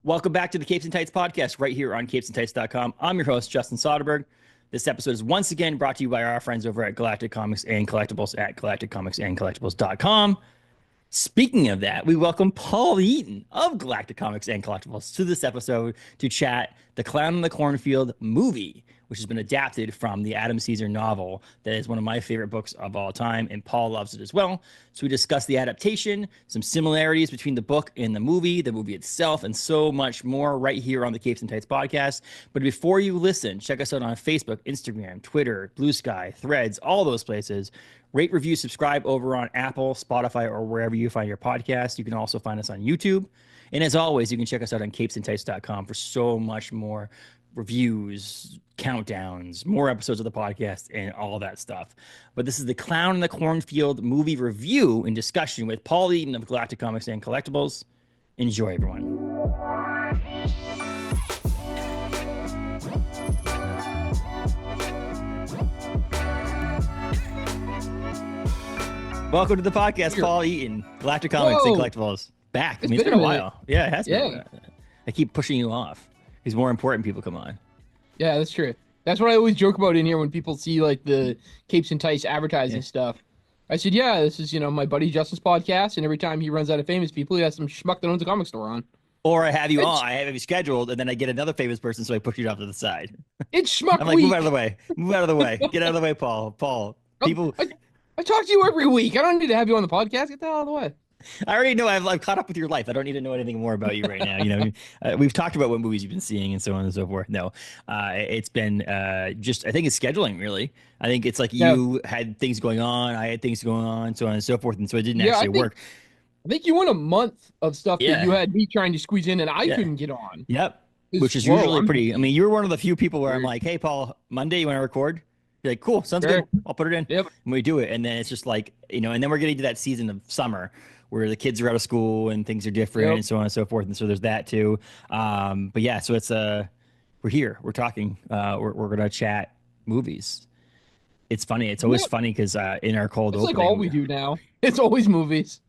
Welcome back to the Capes and Tights podcast right here on capesandtights.com. I'm your host, Justin Soderberg. This episode is once again brought to you by our friends over at Galactic Comics and Collectibles at galacticcomicsandcollectibles.com. Speaking of that, we welcome Paul Eaton of Galactic Comics and Collectibles to this episode to chat The Clown in the Cornfield movie, which has been adapted from the Adam Cesare novel that is one of my favorite books of all time, and Paul loves it as well. So we discuss the adaptation, some similarities between the book and the movie itself, and so much more right here on the Capes and Tights podcast. But before you listen, check us out on Facebook, Instagram, Twitter, Blue Sky, Threads, all those places. Rate, review, subscribe over on Apple, Spotify, or wherever you find your podcast. You can also find us on YouTube. And as always, you can check us out on capesandtights.com for so much more reviews, countdowns, more episodes of the podcast, and all that stuff. But this is the Clown in the Cornfield movie review and discussion with Paul Eaton of Galactic Comics and Collectibles. Enjoy, everyone. Welcome to the podcast, Paul Eaton, Galactic Comics and Collectibles. Back. It's been a while. Yeah, it has been. I keep pushing you off. These more important people come on. Yeah, that's true. That's what I always joke about in here when people see like the Capes and Tights advertising stuff. I said, yeah, this is, my buddy Justin's podcast, and every time he runs out of famous people, he has some schmuck that owns a comic store on. Or I have you on, I have you scheduled, and then I get another famous person, so I push you off to the side. It's schmuck I'm like, week. move out of the way. Move out of the way. Get out of the way, Paul. People. I talk to you every week. I don't need to have you on the podcast. Get the hell out of the way. I already know I've caught up with your life. I don't need to know anything more about you right now. We've talked about what movies you've been seeing and so on and so forth. No, it's been I think it's scheduling, really. I think it's like you had things going on. I had things going on, so on and so forth. And so it didn't actually work. I think you won a month of stuff that you had me trying to squeeze in and I couldn't get on. Yep. Which is usually pretty. I mean, you were one of the few people where I'm like, hey, Paul, Monday, you want to record? You're like, cool, sounds good. I'll put it in. Yep. And we do it. And then it's just like, and then we're getting to that season of summer where the kids are out of school and things are different and so on and so forth. And so there's that too. But yeah, so it's we're here. We're talking. We're going to chat movies. It's funny. It's always funny because in our cold opening. It's like all we do now. It's always movies.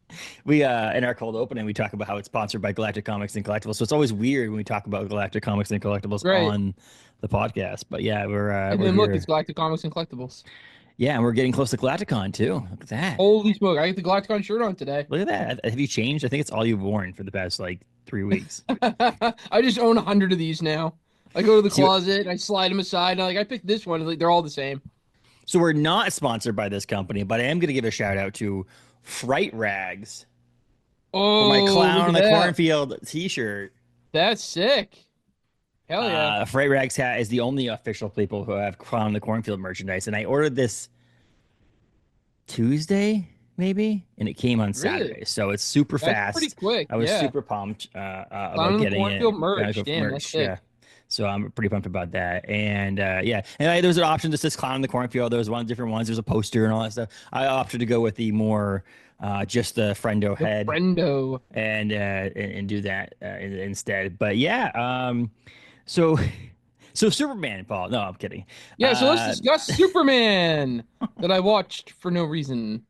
We in our cold opening, we talk about how it's sponsored by Galactic Comics and Collectibles. So it's always weird when we talk about Galactic Comics and Collectibles on the podcast. But yeah, we're and then look, it's Galactic Comics and Collectibles. Yeah, and we're getting close to Galacticon too. Look at that. Holy smoke! I got the Galacticon shirt on today. Look at that. Have you changed? I think it's all you've worn for the past 3 weeks. I just own 100 of these now. I go to the closet, I slide them aside, and I picked this one. They're all the same. So we're not sponsored by this company, but I am going to give a shout out to Fright Rags. Oh, for my Clown in the Cornfield t-shirt. That's sick. Hell yeah. Fright Rags hat is the only official people who have Clown in the Cornfield merchandise. And I ordered this Tuesday, maybe, and it came on Saturday. So it's super fast. Pretty quick. I was super pumped about getting it. Cornfield merch. Damn, that's sick. Yeah. So I'm pretty pumped about that. And there was an option that says Clown in the Cornfield. There was different ones. There's a poster and all that stuff. I opted to go with the more just the Frendo head. Frendo. And do that instead. But yeah, so Superman, Paul. No, I'm kidding. Yeah, so let's discuss Superman that I watched for no reason.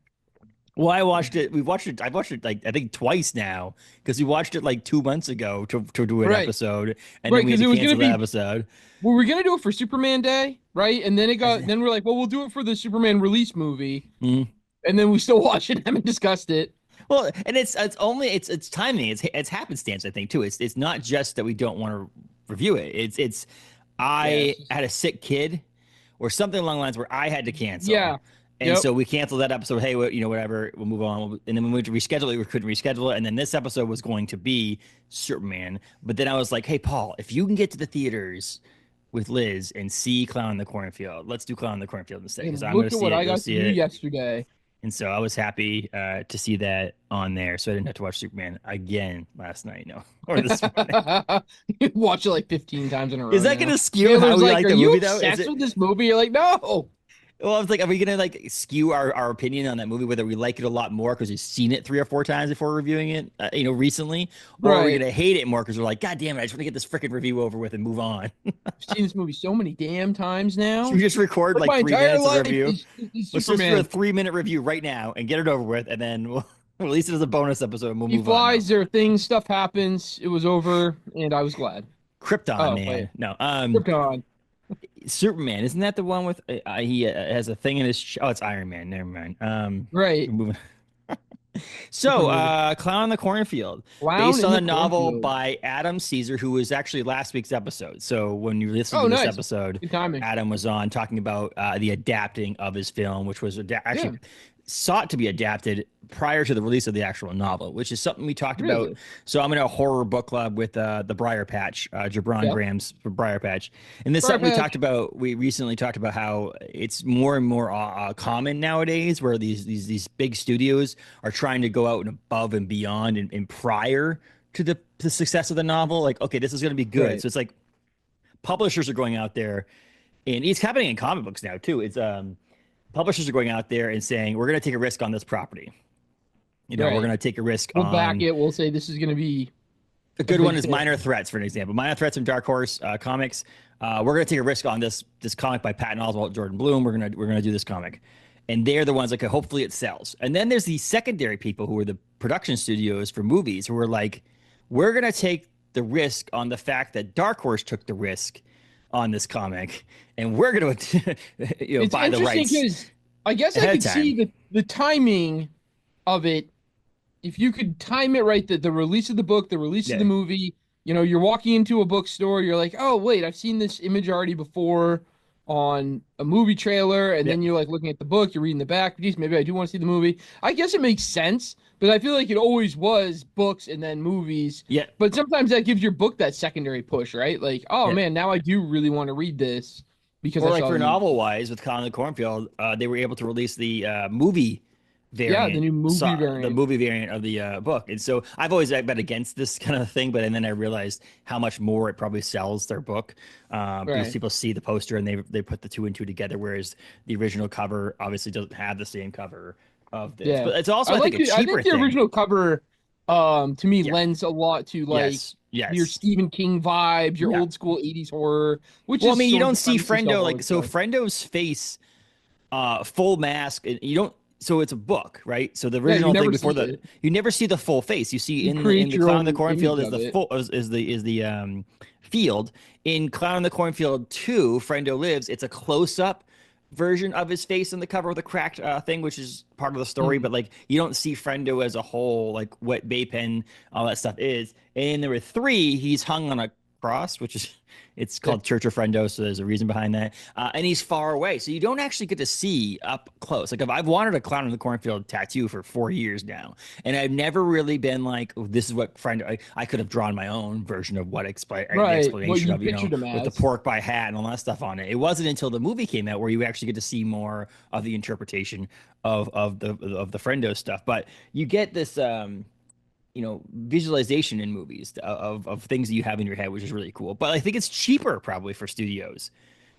Well, I watched it. I've watched it I think twice now because we watched it 2 months ago to do an episode, and then we had to cancel the episode. Well, we're gonna do it for Superman Day, right? And then then we're like, well, we'll do it for the Superman release movie, and then we still watched it, haven't discussed it. Well, and it's timing. It's happenstance, I think too. It's not just that we don't want to review it. I had a sick kid, or something along the lines where I had to cancel. Yeah. And so we canceled that episode. Hey, whatever, we'll move on. And then when we went to reschedule it, we couldn't reschedule it. And then this episode was going to be Superman. But then I was like, hey, Paul, if you can get to the theaters with Liz and see Clown in the Cornfield, let's do Clown in the Cornfield instead. Because I'm going to see what I got to do yesterday. And so I was happy to see that on there. So I didn't have to watch Superman again last night. No, or this morning. You watch it 15 times in a row. Is that going to skew how we like the movie, though? Are you obsessed with this movie? You're like, no. Well, I was like, are we going to skew our opinion on that movie, whether we like it a lot more because we've seen it 3 or 4 times before reviewing it, recently, or are we going to hate it more because we're like, God damn it, I just want to get this freaking review over with and move on. I've seen this movie so many damn times now. Should we just record 3 minutes of review? Let's just do a 3-minute review right now and get it over with, and then we'll Release it as a bonus episode and we'll He move on. flies, there are things, stuff happens. It was over, and I was glad. Krypton, Oh, man. wait. No. Krypton. Superman, isn't that the one with he has a thing in his oh, it's Iron Man. Never mind. Right. Moving. So, Clown in the Cornfield, Clown based in on the a novel Cornfield. by Adam Cesare, who was actually last week's episode. So when you listen Oh, to this nice. episode, Good timing. Adam was on talking about the adapting of his film, which was actually sought to be adapted prior to the release of the actual novel, which is something we talked about. So I'm in a horror book club with the Briar Patch, Gibran Graham's for Briar Patch, and this is something we talked about. We recently talked about how it's more and more common nowadays, where these big studios are trying to go out and above and beyond and prior to the success of the novel. Like, okay, this is going to be good. So it's like publishers are going out there, and it's happening in comic books now too. It's publishers are going out there and saying, we're going to take a risk on this property. You know, we're going to take a risk We'll back it. We'll say this is going to be a good one is Minor Threats, for an example. Minor Threats from Dark Horse Comics. We're going to take a risk on this comic by Patton Oswalt, Jordan Bloom. We're going to do this comic. And they're the ones like, okay, hopefully it sells. And then there's these secondary people who are the production studios for movies who are like, we're going to take the risk on the fact that Dark Horse took the risk on this comic, and we're going to buy the rights. Because I guess I could see the timing of it. If you could time it right, the release of the book, the release of the movie, you're walking into a bookstore, you're like, oh wait, I've seen this image already before on a movie trailer, and then you're like looking at the book, you're reading the back, geez, maybe I do want to see the movie. I guess it makes sense, but I feel like it always was books and then movies. Yeah. But sometimes that gives your book that secondary push, right? Like, oh man, now I do really want to read this because like for novel wise with Clown in the Cornfield, they were able to release the movie variant, the new movie variant, the movie variant of the book. And so I've always been against this kind of thing, but then I realized how much more it probably sells their book because people see the poster and they put the two and two together, whereas the original cover obviously doesn't have the same cover of this. But it's also I think a cheaper I think the thing. original cover to me lends a lot to like your Stephen King vibes, your old school 80s horror, which I mean, you don't see Frendo like so Frendo's face full mask, and you don't. So it's a book, right? So the original thing before you never see the full face. You see in the Clown in the Cornfield is the full is the field. In Clown in the Cornfield 2, Frendo Lives, it's a close up version of his face on the cover with a cracked thing, which is part of the story. But like you don't see Frendo as a whole, like what Baypen, all that stuff is. And in number 3, he's hung on a cross, which is it's called Church of Frendo, so there's a reason behind that. And he's far away, so you don't actually get to see up close. Like I've wanted a Clown in the Cornfield tattoo for 4 years now, and I've never really been like, oh, this is what Frendo. I could have drawn my own version of what explanation of with the pork pie hat and all that stuff on it. It wasn't until the movie came out where you actually get to see more of the interpretation of the Frendo stuff. But you get this. Visualization in movies of things that you have in your head, which is really cool. But I think it's cheaper probably for studios.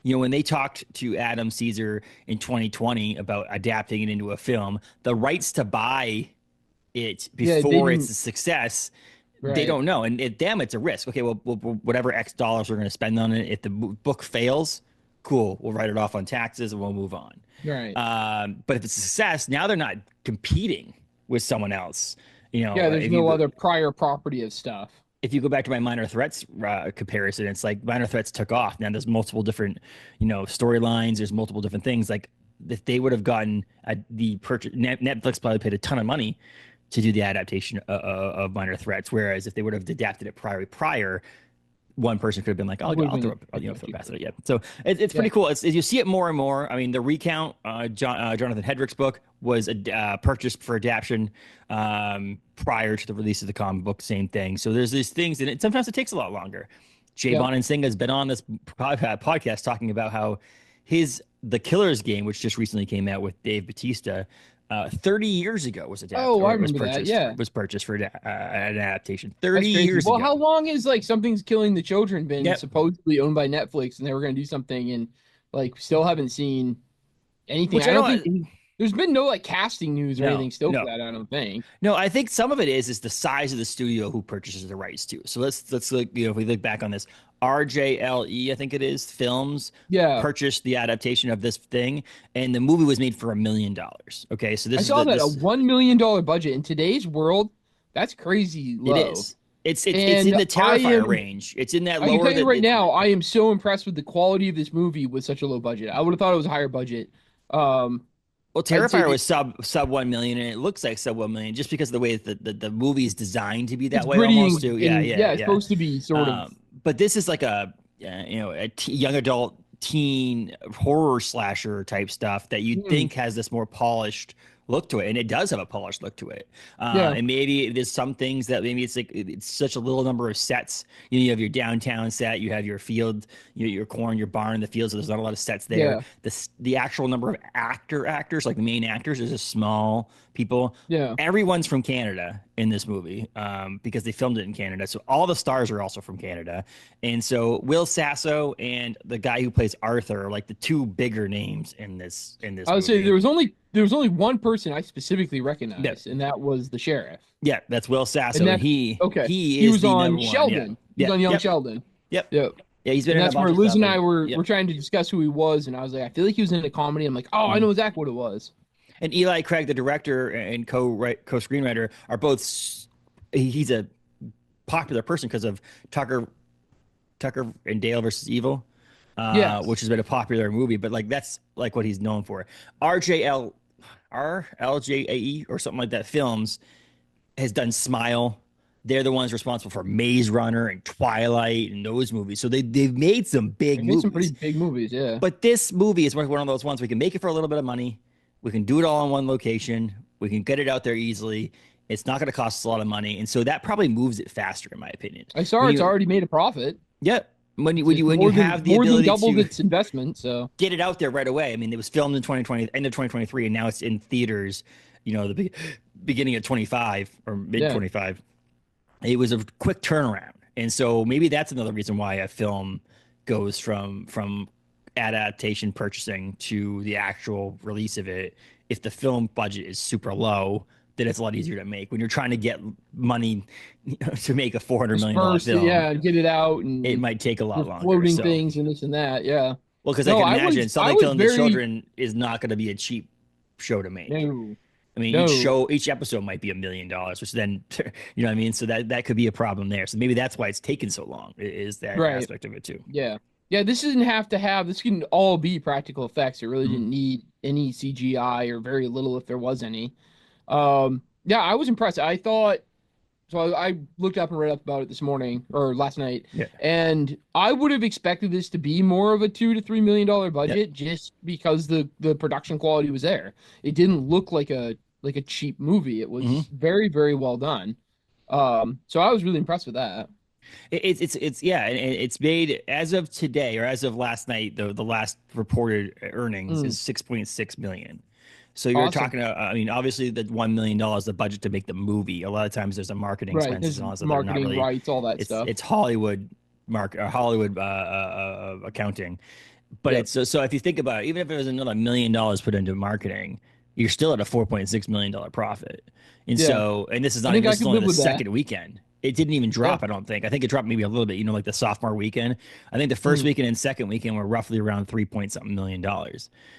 When they talked to Adam Cesare in 2020 about adapting it into a film, the rights to buy it before it's a success, they don't know. And it's a risk. Okay, well, whatever X dollars we're going to spend on it, if the book fails, cool, we'll write it off on taxes and we'll move on. Right. But if it's a success, now they're not competing with someone else. There's no other prior property of stuff. If you go back to my Minor Threats comparison, it's like Minor Threats took off. Now there's multiple different, storylines. There's multiple different things. Like if they would have gotten the purchase, Netflix probably paid a ton of money to do the adaptation of Minor Threats. Whereas if they would have adapted it prior, one person could have been like, "I'll throw past it." Yeah, so it's pretty cool. You see it more and more. I mean, the recount, Jonathan Hedrick's book was purchased for adaptation prior to the release of the comic book. Same thing. So there's these things, and sometimes it takes a lot longer. Jay Bonansinga has been on this podcast talking about how The Killer's Game, which just recently came out with Dave Bautista, 30 years ago was adapted. Oh, I remember that. Yeah, was purchased for an adaptation 30 years ago. Well, how long has like Something's Killing the Children been supposedly owned by Netflix, and they were going to do something, and like still haven't seen anything. Which I don't think there's been no like casting news or anything still for that. I don't think. No, I think some of it is the size of the studio who purchases the rights too. So let's look. If we look back on this, RJLE, I think it is, Films Yeah, purchased the adaptation of this thing, and the movie was made for $1 million. Okay, so I this is saw the that a this $1 million budget in today's world. That's crazy it low. is. It's in And the I Terrifier am range. It's in that I can lower tell you that right it's now, I am so impressed with the quality of this movie with such a low budget. I would have thought it was a higher budget. Um, well, I'd say Terrifier was sub 1 million, and it looks like sub 1 million just because of the way that the movie is designed to be it's that way gritty almost too. Yeah, and yeah, yeah, it's yeah. supposed to be sort of. But this is like young adult teen horror slasher type stuff that you'd Hmm, think has this more polished look to it, and it does have a polished look to it. yeah, And maybe there's some things that maybe it's like it's such a little number of sets. You have your downtown set, you have your field, your corn, your barn, the fields. So there's not a lot of sets there. yeah, The actual number of actors, like the main actors, is just small people. yeah. Everyone's from Canada in this movie because they filmed it in Canada. So all the stars are also from Canada. And so Will Sasso and the guy who plays Arthur are like the two bigger names in this I would say movie. there was only one person I specifically Yeah, recognized, and that was the sheriff. yeah, that's Will Sasso, And and that's okay. he He is was the on number one. Yeah, Sheldon. He was yeah, on Young yep, Sheldon. yep, Yep. yeah. He's been And in a that's bunch where of Liz stuff. and Like, I were yep. were trying to discuss who he was, and I was like, I feel like he was in a comedy. I'm like, oh, I Mhm. know exactly what it was. And Eli Craig, the director and co-screenwriter, are both. He's a popular person because of Tucker and Dale versus Evil, which Yes. has been a popular movie. But like that's like what he's known for. RJL RLJAE or something like that films has done Smile. They're the ones responsible for Maze Runner and Twilight and those movies. So they've made some big They made some pretty movies. big movies, yeah. But this movie is one of those ones we can make it for a little bit of money. We can do it all in one location. We can get it out there easily. It's not going to cost us a lot of money, and so that probably moves it faster, in my opinion. I saw When it's you, already made a profit. yeah, It's when you have the more than ability doubled to its investment, so get it out there right away. I mean, it was filmed in 2020, end of 2023, and now it's in theaters. Beginning of 25 or mid yeah. 25. It was a quick turnaround, and so maybe that's another reason why a film goes from adaptation purchasing to the actual release of it. If the film budget is super low, then it's a lot easier to make. When you're trying to get money to make a $400 million First, film, yeah, get it out it and might take a lot you're longer. floating So, things and this and that, yeah. well, because I No, can I imagine was I something was killing the very children is not going to be a cheap show to make. no, I mean, no, each episode might be $1 million, which then, you know what I mean? So that could be a problem there. So maybe that's why it's taken so long, is that right. aspect of it too. Yeah. Yeah, this didn't have to have this can all be practical effects. It really Mhm. didn't need any CGI or very little if there was any. Yeah, I was impressed. I thought so I looked up and read up about it this morning or last night, Yeah. and I would have expected this to be more of a $2 to $3 million Yeah. budget just because the production quality was there. It didn't look like a cheap movie. It was Mhm. very, very well done. So I was really impressed with that. It's yeah, and it's made as of today or as of last night. The last reported earnings Mm, is 6.6 million. So you're awesome. talking. I mean, obviously, the $1 million the budget to make the movie. A lot of times, there's a marketing Right. expenses There's and all that. So they're not marketing really. rights, all that stuff. It's Hollywood Hollywood accounting. But Yep. it's so if you think about it, even if it was another $1 million put into marketing, you're still at a $4.6 million profit. And Yeah. so, and this is I not think I this is could only live the with that. second weekend. It didn't even Yeah. drop, I don't think. I think it dropped maybe a little bit, like the sophomore weekend. I think the first Mm, weekend and second weekend were roughly around 3 point something million.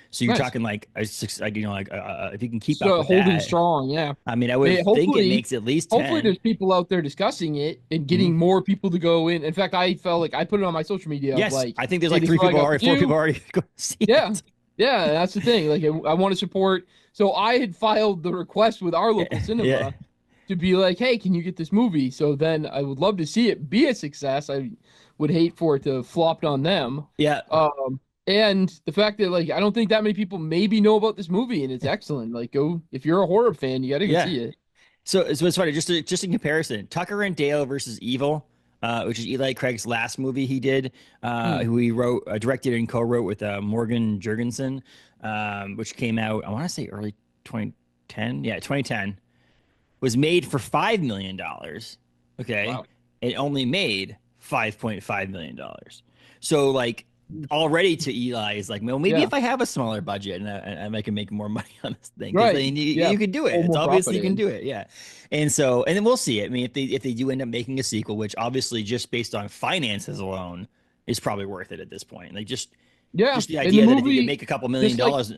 So you're nice. talking like if you can keep up So with holding that, strong, yeah. I mean, I would think it Hopefully, makes at least hopefully 10. there's people out there discussing it and Mhm. getting more people to go in. In fact, I felt like I put it on my social media of Yes, like, I think there's hey, like this is what I got for 4 people you. already going to see Yeah, it. yeah, that's the thing. Like, I want to support. So I had filed the request with our local Yeah. cinema to be like, hey, can you get this movie? So then I would love to see it be a success. I would hate for it to have flopped on them. Yeah. And the fact that like I don't think that many people maybe know about this movie and it's excellent. Like, go if you're a horror fan, you got to go Yeah. see it. So it's funny, just in comparison, Tucker and Dale versus Evil, which is Eli Craig's last movie he did, Hmm. who he wrote, directed, and co-wrote with Morgan Jurgensen, which came out, I want to say early 2010. Yeah, 2010. Was made for $5 million. Okay. Wow. It only made $5.5 million. So like already to Eli is like, well, maybe Yeah. if I have a smaller budget and I can make more money on this thing, because Right. then Yeah. you can do it. Pull It's more obviously you profit can in. do it. Yeah. And so, and then we'll see. I mean, if they do end up making a sequel, which obviously just based on finances alone is probably worth it at this point. Like Yeah. just the And the idea that if you could movie, make a couple million just like dollars.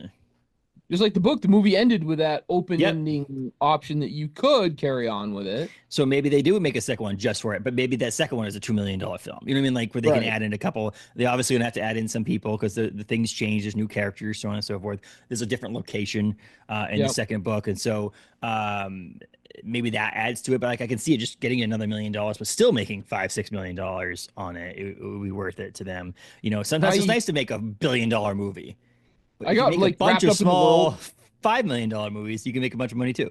just like the book, the movie ended with that open Yep. ending option that you could carry on with it. So maybe they do make a second one just for it, but maybe that second one is a $2 million film. You know what I mean? Like where they can Right. add in a couple. They obviously gonna have to add in some people because the things change. There's new characters, so on and so forth. There's a different location in the Yep. second book, and so maybe that adds to it. But like I can see it just getting another $1 million, but still making $5-6 million on it. It would be worth it to them. You know, sometimes it's nice to make $1 billion movie. But I if you got make like a bunch wrapped of up in the small world, $5 million movies, you can make a bunch of money too.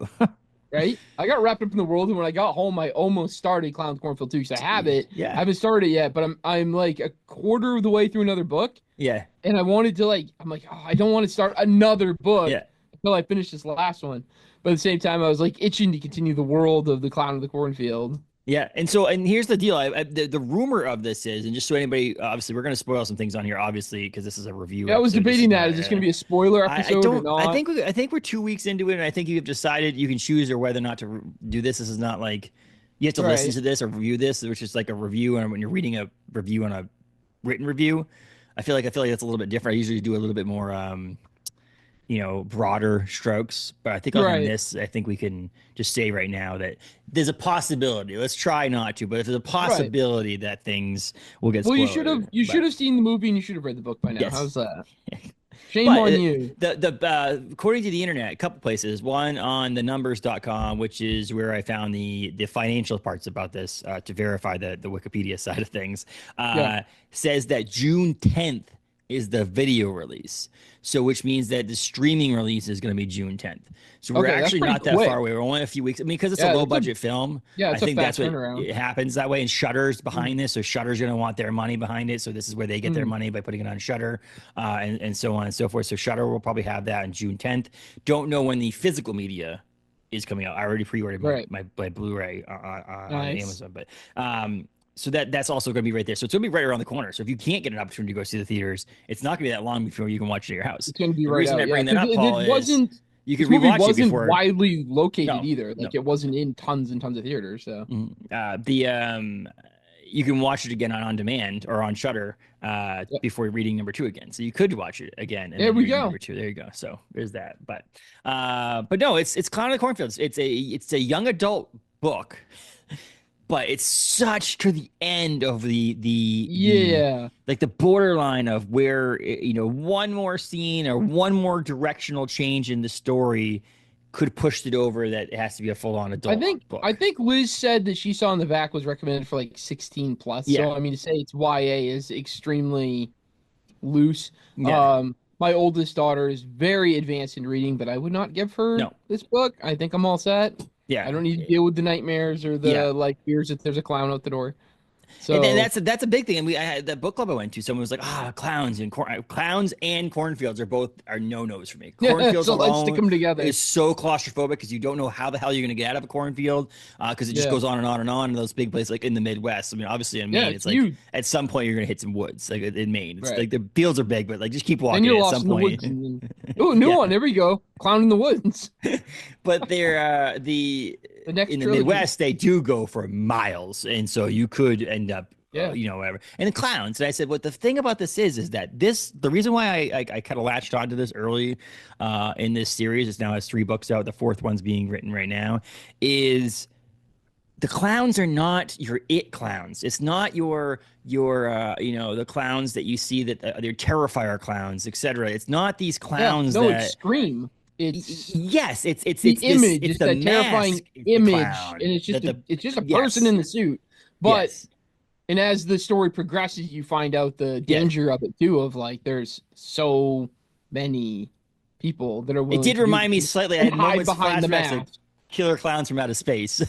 right? I got wrapped up in the world, and when I got home, I almost started Clown's Cornfield 2 because I have it. Yeah. I haven't started it yet, but I'm like a quarter of the way through another book, Yeah. and I wanted to I'm like, oh, I don't want to start another book Yeah. until I finish this last one. But at the same time, I was like itching to continue the world of the Clown of the Cornfield. Yeah, and so here's the deal. The rumor of this is, and just so anybody, obviously, we're going to spoil some things on here, obviously, because this is a review. Yeah, I was episode. debating that. Is this going to be a spoiler I episode or don't. not? I think we're 2 weeks into it, and I think you've decided you can choose or whether or not to do this. This is not like you have to listen to this or review this, which is like a review, and when you're reading a review on a written review, I feel like that's a little bit different. I usually do a little bit more. Broader strokes. But I think on this, I think we can just say right now that there's a possibility. Let's try not to, but if there's a possibility that things will get spoiled. You should have seen the movie and you should have read the book by now. Yes. How's that? Shame on you. According to the internet, a couple places. One on thenumbers.com, which is where I found the financial parts about this to verify the Wikipedia side of things, says that June 10th is the video release. So which means that the streaming release is going to be June 10th. So we're actually not that far away. We're only a few weeks. I mean, because it's a low budget film. Yeah, I think that's what turnaround. it happens that way. And Shudder's behind this. So Shudder's going to want their money behind it. So this is where they get their money by putting it on Shudder and so on and so forth. So Shudder will probably have that on June 10th. Don't know when the physical media is coming out. I already pre-ordered my Blu-ray on Amazon. But so that's also going to be right there. So it's going to be right around the corner. So if you can't get an opportunity to go see the theaters, it's not going to be that long before you can watch it at your house. It's going to be the right reason out. I bring that up, Paul, is you can rewatch it before. It wasn't widely located either. It wasn't in tons and tons of theaters. So you can watch it again on demand or on Shudder before reading number 2 again. So you could watch it again. And there we go. Number 2. There you go. So there's that. But no, it's Clown of the Cornfields. It's a young adult book. But it's such to the end of the like the borderline of where one more scene or one more directional change in the story could push it over that it has to be a full-on adult book. I think Liz said that she saw in the back was recommended for like 16 plus. Yeah. So I mean to say it's YA is extremely loose. Yeah. My oldest daughter is very advanced in reading, but I would not give her this book. I think I'm all set. Yeah, I don't need to deal with the nightmares or the fears that there's a clown out the door. So and that's a big thing. And I had that book club I went to. Someone was like, clowns and cornfields are no-nos for me. Cornfields so let's alone stick them together. is so claustrophobic because you don't know how the hell you're going to get out of a cornfield because it just goes on and on and on in those big places like in the Midwest. I mean, obviously in Maine, it's like huge. At some point you're going to hit some woods like in Maine. It's like the fields are big, but like just keep walking. And you're at lost some in point. The woods. Oh, new one. There we go. Clown in the woods. But they're in the Midwest, they do go for miles, and so you could end up, whatever. And the clowns. And I said, what the thing about this is that the reason why I kind of latched onto this early in this series, it now has 3 books out. The 4th one's being written right now. Is the clowns are not your it clowns. It's not your the clowns that you see that they're Terrifier clowns, etc. It's not these clowns. It's Scream. It's the image. It's that terrifying image, and it's just a person in the suit. But and as the story progresses, you find out the danger of it too. Of like, there's so many people that are willing. It did remind me slightly. I had moments behind the mask. Of killer clowns from outer space.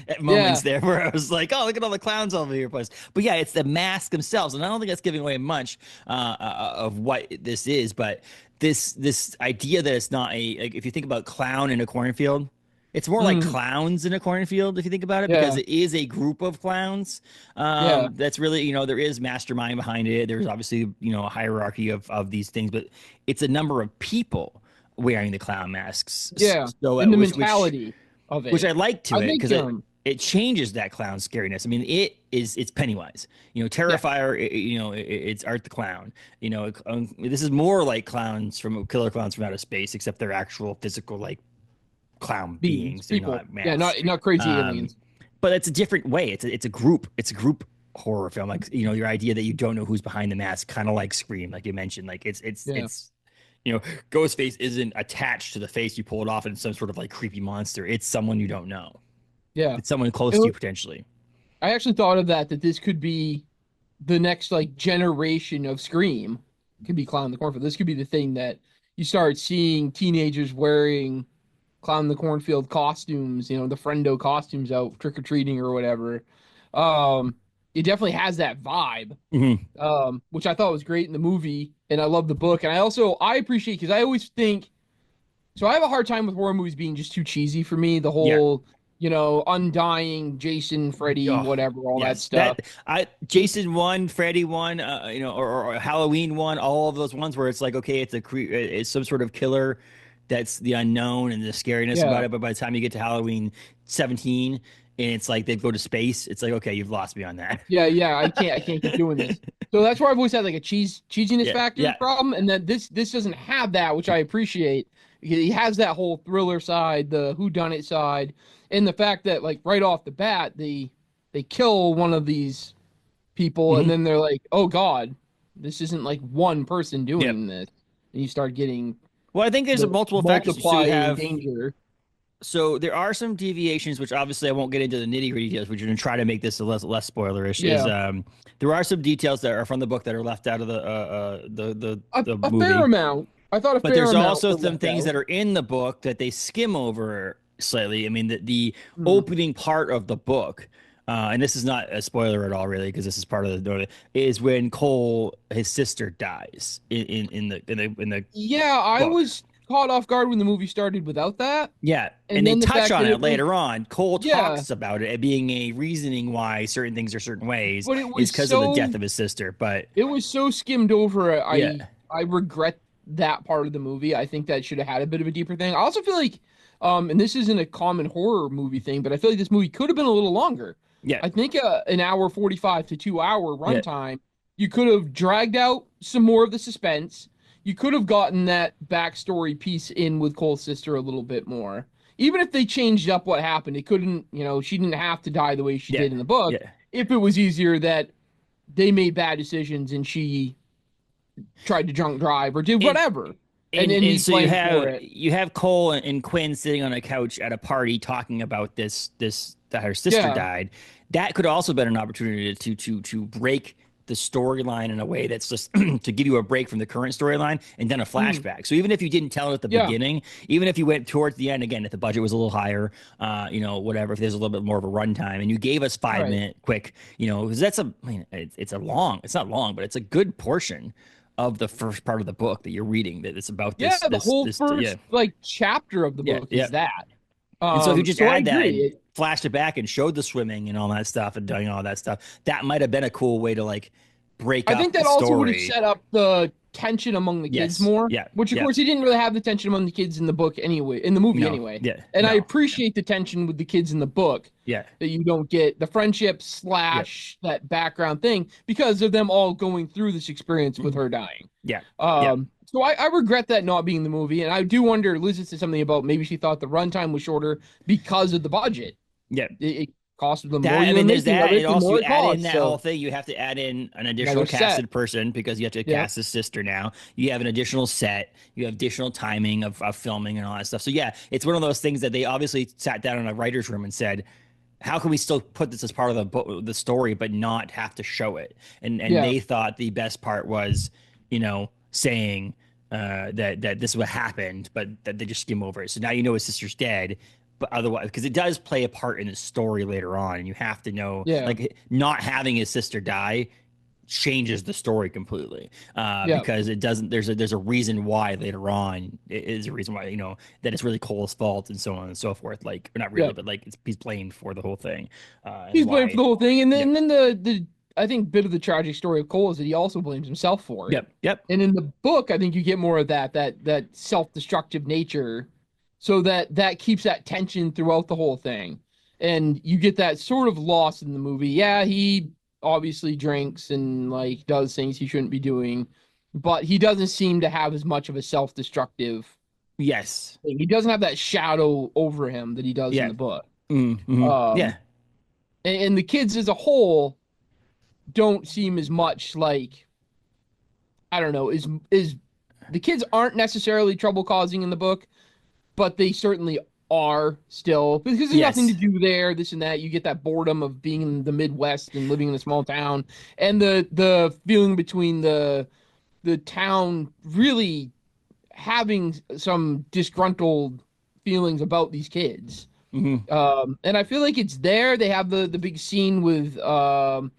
At moments there where I was like, oh, look at all the clowns all over your place. But yeah, it's the masks themselves. And I don't think that's giving away much of what this is. But this idea that it's not like if you think about clown in a cornfield, It's more like Mm, clowns in a cornfield, if you think about it, because yeah, it is a group of clowns. yeah, That's really, there is mastermind behind it. There's obviously, a hierarchy of these things, but it's a number of people wearing the clown masks. yeah. So, And the which mentality of which it. I like I to it think because it changes that clown scariness. I mean, it's Pennywise. yeah, Terrifier. It's Art the Clown. This is more like clowns from Killer Clowns from Outer Space, except they're actual physical like clown beings, beings. They're people. not Yeah, masks. not crazy Um, aliens. but it's a different way. It's a group. It's a group horror film. Like your idea that you don't know who's behind the mask, kind of like Scream, like you mentioned. Like Yeah, you know, Ghostface isn't attached to the face. You pull it off and it's some sort of like creepy monster. It's someone you don't know. yeah. It's someone close to And you potentially. I actually thought of that this could be the next like generation of Scream could be Clown in the Cornfield. This could be the thing that you start seeing teenagers wearing Clown in the Cornfield costumes, the Frendo costumes out trick or treating or whatever. Um, it definitely has that vibe, Mm-hmm. which I thought was great in the movie, and I love the book. And I appreciate because I always think so. I have a hard time with horror movies being just too cheesy for me. The Yeah. whole, undying Jason, Freddy, Oh, whatever, all that yes. stuff. Jason one, Freddy one, or Halloween one, all of those ones where it's like, okay, it's some sort of killer that's the unknown and the scariness Yeah. about it. But by the time you get to Halloween 17 and it's like they go to space, it's like, okay, you've lost me on that. Yeah, yeah, I can't keep doing this. So that's where I've always had like a cheesiness Yeah. factor Yeah. problem, and then this doesn't have that, which I appreciate. He has that whole thriller side, the whodunit side, and the fact that like right off the bat they kill one of these people, and Hmm. then they're like, oh God, this isn't like one person Yep. doing this, and you start getting Well, I think there's the multiple factors. multiplying danger. So there are some deviations, which obviously I won't get into the nitty gritty details. We're going to try to make this a less spoilerish. Is Yeah, there are some details that are from the book that are left out of the a fair movie, amount. I thought a but fair there's amount also were some left things out. that are in the book that they skim over slightly. I mean, the Hmm. opening part of the book, and this is not a spoiler at all, really, because this is part of the is when Cole, his sister, dies in the Yeah, I book. was caught off guard when the movie started without that. Yeah, and And they then the touch fact on that it it was, later on. Cole yeah, talks about it being a reasoning why certain things are certain ways but is because of the death of his sister. But it was so skimmed over. yeah, I regret that part of the movie. I think that should have had a bit of a deeper thing. I also feel like, and this isn't a common horror movie thing, but I feel like this movie could have been a little longer. yeah, I think an hour 45 to 2 hour yeah, runtime, you could have dragged out some more of the suspense. You could have gotten that backstory piece in with Cole's sister a little bit more. Even if they changed up what happened, it couldn't, she didn't have to die the way she yeah, did in the book. yeah. If it was easier that they made bad decisions and she tried to drunk drive or did And whatever, and and then and be so you blamed for have it. you have Cole and Quinn sitting on a couch at a party talking about this that her sister Yeah. died. That could also been an opportunity to break the storyline in a way that's just to give you a break from the current storyline and then a Mm, flashback. So even if you didn't tell it at the yeah. beginning, even if you went towards the end, again, if the budget was a little higher, whatever, if there's a little bit more of a runtime and you gave us five Right. minute quick, because I mean, it's not long, but it's a good portion of the first part of the book that you're reading that it's about Yeah. The whole yeah, first like chapter of the yeah, book yeah. is that. And so if you just So I add that agree. and flashed it back and showed the swimming and all that stuff and doing all that stuff, that might have been a cool way to like break I think up the that also would have story. set up the tension among the kids Yes. more, Yeah. which of Yeah. course he didn't really have the tension among the kids in the book anyway, in the movie No. anyway. Yeah. And I No. appreciate the tension with the kids in the book Yeah. that you don't get the friendship Yeah. slash that background thing because of them all going through this experience with Mhm. her dying. Yeah. Yeah. So I regret that not being in the movie, and I do wonder. Liz said something about maybe she thought the runtime was shorter because of the budget. Yeah. It costed them more. That I You were mean, there's making that, and everything also more you it add in costs. that whole So thing. You have to add in an additional another set. casted person because you have to Yeah. cast his sister now. You have an additional set. You have additional timing of filming and all that stuff. So yeah, it's one of those things that they obviously sat down in a writer's room and said, how can we still put this as part of the story, but not have to show it? And Yeah. they thought the best part was, saying that this is what happened, but that they just skim over it. So now you know his sister's dead, but otherwise, because it does play a part in the story later on, and you have to know, Yeah. like not having his sister die changes the story completely Yeah. because it doesn't. There's a reason why later on it is a reason why that it's really Cole's fault and so on and so forth. Like not really, Yeah. but like he's blamed for the whole thing. And He's blamed for why? the whole thing, and Yep. then the I think bit of the tragic story of Cole is that he also blames himself for it. Yep. Yep. And in the book, I think you get more of that self-destructive nature, so that keeps that tension throughout the whole thing, and you get that sort of loss in the movie. Yeah, he obviously drinks and like does things he shouldn't be doing, but he doesn't seem to have as much of a self-destructive Yes. thing. He doesn't have that shadow over him that he does in Yeah. the book. Mm-hmm. Um, Yeah. and the kids as a whole don't seem as much like, I don't know, is the kids aren't necessarily trouble causing in the book, but they certainly are still, because there's nothing to Yes. do there, this and that. You get that boredom of being in the Midwest and living in a small town, and the feeling between the town really having some disgruntled feelings about these kids. Mm-hmm. And I feel like it's there. They have the big scene with the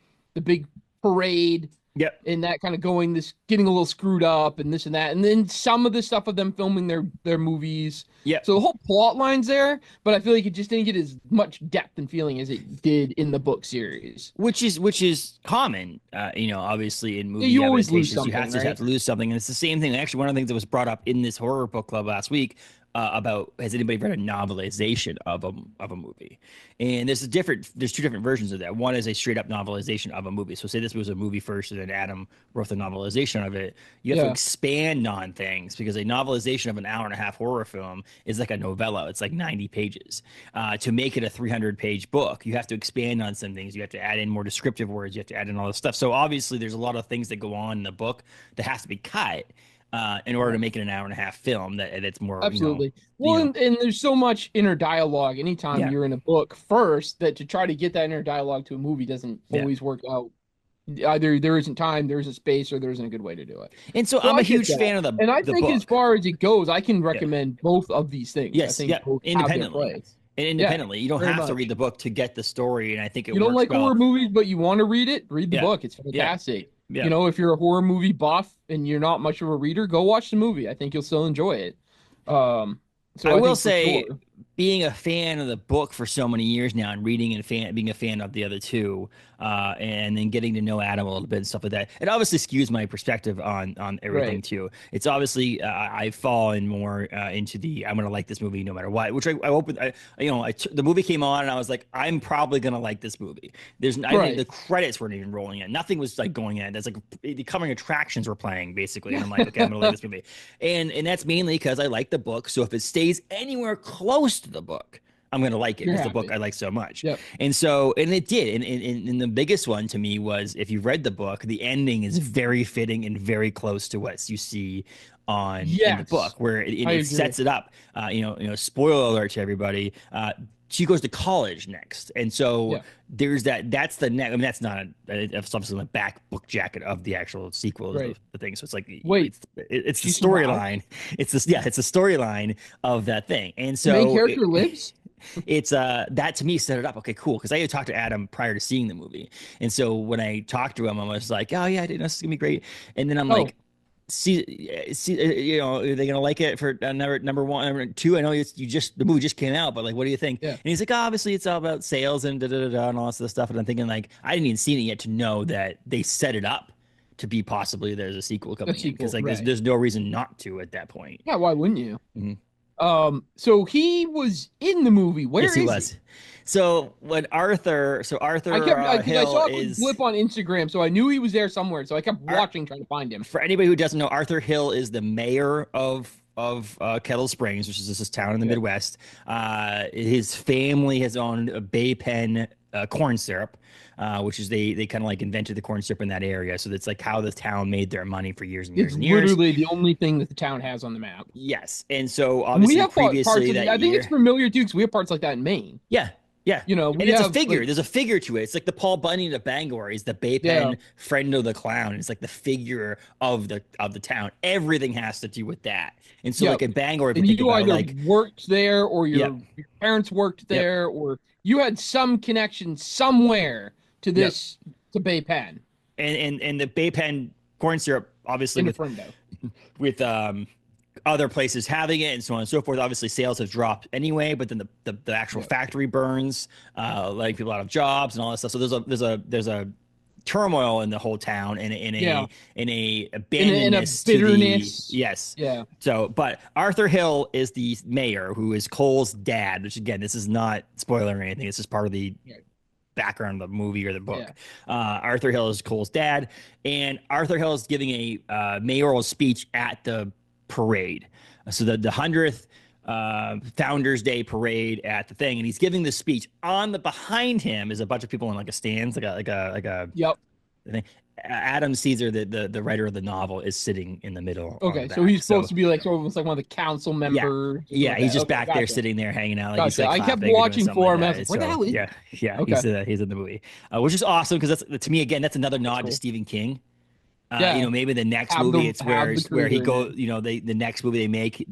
big parade Yep. and that kind of getting a little screwed up and this and that. And then some of the stuff of them filming their movies. Yep. So the whole plot line's there, but I feel like it just didn't get as much depth and feeling as it did in the book series. Which is common, obviously in movie You always lose adaptations, you something, have to lose something, and it's the same thing. Actually, one of the things that was brought up in this horror book club last week about has anybody read a novelization of a movie? And there's two different versions of that. One is a straight up novelization of a movie. So say this was a movie first, and then Adam wrote the novelization of it. You have to expand on things because a novelization of an hour and a half horror film is like a novella. It's like 90 pages. To make it a 300-page book, you have to expand on some things. You have to add in more descriptive words. You have to add in all this stuff. So obviously, there's a lot of things that go on in the book that has to be cut in order to make it an hour and a half film that's more Absolutely. And there's so much inner dialogue anytime you're in a book first, that to try to get that inner dialogue to a movie doesn't always work out. Either there isn't time, there isn't space, or there isn't a good way to do it. And so I'm a huge fan of and I think book. as far as it goes, I can recommend both of these things. Yes, I think both independently. And independently, you don't very have to much. read the book to get the story, and I think it You don't works like well. horror movies, but you want to read it, read the book. It's fantastic. Yeah. You know, if you're a horror movie buff and you're not much of a reader, go watch the movie. I think you'll still enjoy it. So I will say, being a fan of the book for so many years now, and reading and being a fan of the other two, and then getting to know Adam a little bit and stuff like that, it obviously skews my perspective on everything too. It's obviously I've fallen more into the I'm gonna like this movie no matter what. Which the movie came on and I was like, I'm probably gonna like this movie. I think the credits weren't even rolling in. Nothing was like going in. There's like the coming attractions were playing basically, and I'm like, okay, I'm gonna like this movie, and that's mainly because I like the book. So if it stays anywhere close to the book, I'm gonna like it because the book I like so much. Yep. And it did. And the biggest one to me was, if you read the book, the ending is very fitting and very close to what you see in the book, where it sets it up. Spoiler alert to everybody. She goes to college next, and so there's that. That's the next. I mean, that's not something on the back book jacket of the actual sequel of the thing. So it's like, it's the storyline. It's this, it's the storyline of that thing. And so main character lives. It's that to me set it up. Okay, cool. Because I had talked to Adam prior to seeing the movie, and so when I talked to him, I was like, oh yeah, I didn't know this is gonna be great. And then I'm like, see, are they gonna like it for number one, number two? I know the movie just came out, but like, what do you think? And he's like, obviously it's all about sales and and all this other stuff. And I'm thinking, like, I didn't even see it yet to know that they set it up to be possibly there's a sequel coming in, because like there's no reason not to at that point. Yeah, why wouldn't you? Mm-hmm. So he was in the movie. Where is he? So when Arthur I saw a clip on Instagram, so I knew he was there somewhere. So I kept watching, trying to find him. For anybody who doesn't know, Arthur Hill is the mayor of Kettle Springs, which is this town in the Midwest. His family has owned a Baypen corn syrup, which is they kind of like invented the corn syrup in that area. So that's like how the town made their money for years and years and years. It's literally the only thing that the town has on the map. Yes, and so obviously we have previously I think it's familiar too, because we have parts like that in Maine. Yeah. Yeah, and it's a figure. There's a figure to it. It's like the Paul Bunyan of Bangor. He's the Baypen Frendo the clown. It's like the figure of the town. Everything has to do with that. And so, like in Bangor, if you think about either worked there, or your parents worked there, or you had some connection somewhere to this to Baypen. and the Baypen corn syrup, obviously, In a with Frendo. with other places having it and so on and so forth. Obviously, sales have dropped anyway, but then the actual factory burns, letting people out of jobs and all that stuff. So there's a turmoil in the whole town and in a abandonedness in a bitterness. to the yes. Yeah. So, but Arthur Hill is the mayor who is Cole's dad, which again, this is not spoiler or anything. It's just part of the background of the movie or the book. Arthur Hill is Cole's dad, and Arthur Hill is giving a mayoral speech at the parade. So the 100th Founders Day parade at the thing, and he's giving this speech. On the behind him is a bunch of people in like a stands, like a thing. Adam Cesare, the writer of the novel, is sitting in the middle. Okay, so he's supposed to be like almost like one of the council members. Yeah, he's just back there sitting there hanging out. Like he's like I kept watching for him. Where the hell is he? Yeah. He's in the movie, which is awesome because that's, to me, again, that's another nod to Stephen King. Maybe the next movie it's where he goes, the next movie they make,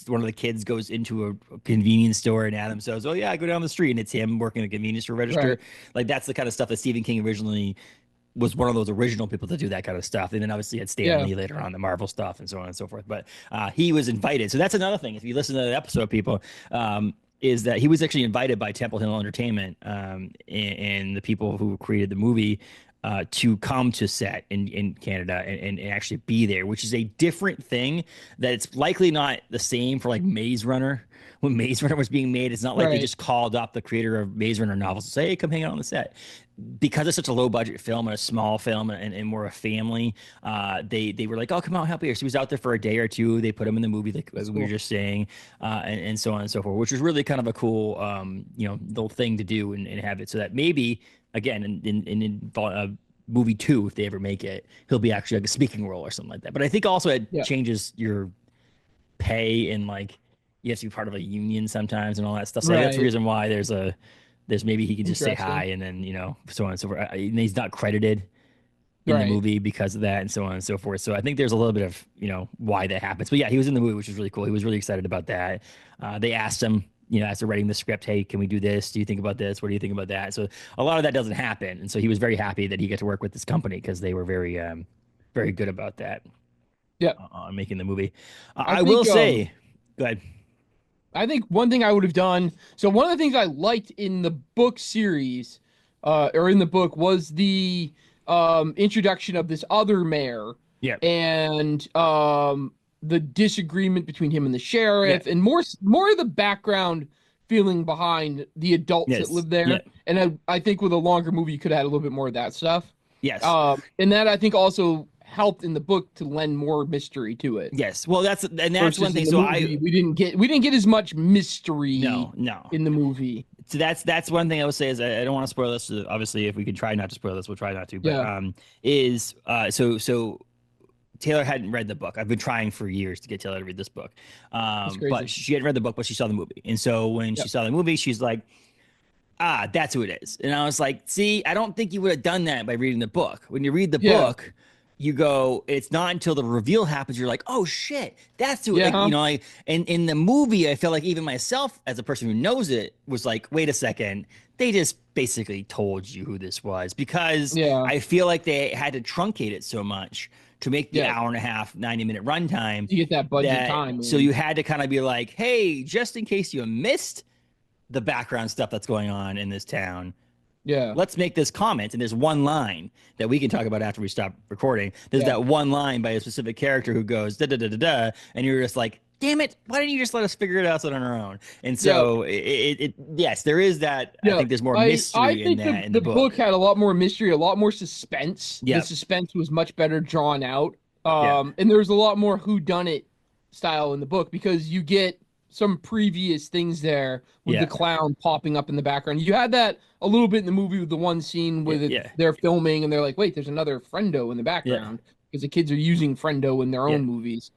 one of the kids goes into a convenience store and Adam says, "Oh yeah, I go down the street," and it's him working a convenience store register. Right. Like that's the kind of stuff that Stephen King originally was one of those original people to do that kind of stuff. And then obviously had Stan Lee later on, the Marvel stuff and so on and so forth. But he was invited. So that's another thing. If you listen to that episode, people, is that he was actually invited by Temple Hill Entertainment and the people who created the movie to come to set in Canada and actually be there, which is a different thing that it's likely not the same for like Maze Runner. When Maze Runner was being made, it's not like they just called up the creator of Maze Runner novels and say, "Hey, come hang out on the set." Because it's such a low budget film and a small film and more a family, they were like, "Oh, come out, help here." So he was out there for a day or two. They put him in the movie, like we were just saying, and so on and so forth, which was really kind of a cool, little thing to do and have it so that maybe again in movie 2, if they ever make it, he'll be actually like a speaking role or something like that. But I think also it changes your pay and like you have to be part of a union sometimes and all that stuff. So that's the reason why there's maybe he can just say hi and then, so on and so forth. And he's not credited in the movie because of that and so on and so forth. So I think there's a little bit of, why that happens. But yeah, he was in the movie, which was really cool. He was really excited about that. They asked him, as they're writing the script, "Hey, can we do this? Do you think about this? What do you think about that?" So a lot of that doesn't happen. And so he was very happy that he got to work with this company because they were very, very good about that. Yeah. On making the movie. I will say, go ahead. I think one thing I would have done. So one of the things I liked in the book series, or in the book, was the introduction of this other mayor. Yeah. And the disagreement between him and the sheriff, and more of the background feeling behind the adults that live there. Yeah. And I think with a longer movie, you could have had a little bit more of that stuff. Yes. And that I think also helped in the book to lend more mystery to it. Yes. Well, that's one thing. So we didn't get as much mystery. No. In the movie. So that's one thing I would say is I don't want to spoil this. Obviously, if we can try not to spoil this, we'll try not to. But so Taylor hadn't read the book. I've been trying for years to get Taylor to read this book. But she hadn't read the book, but she saw the movie. And so when she saw the movie, she's like, that's who it is. And I was like, see, I don't think you would have done that by reading the book. When you read the book, you go, it's not until the reveal happens, you're like, oh shit, that's who it is. And in the movie, I feel like even myself, as a person who knows it, was like, wait a second, they just basically told you who this was. Because I feel like they had to truncate it so much to make the hour and a half, 90-minute runtime. You get that budget time. So you had to kind of be like, hey, just in case you missed the background stuff that's going on in this town, let's make this comment. And there's one line that we can talk about after we stop recording. There's that one line by a specific character who goes, da-da-da-da-da, and you're just like, damn it, why didn't you just let us figure it out on our own? And so yes, there is that. I think there's more mystery in that. In the book had a lot more mystery, a lot more suspense. The suspense was much better drawn out. And there's a lot more whodunit style in the book because you get some previous things there with the clown popping up in the background. You had that a little bit in the movie with the one scene where they're filming and they're like, wait, there's another Frendo in the background because the kids are using Frendo in their own movies.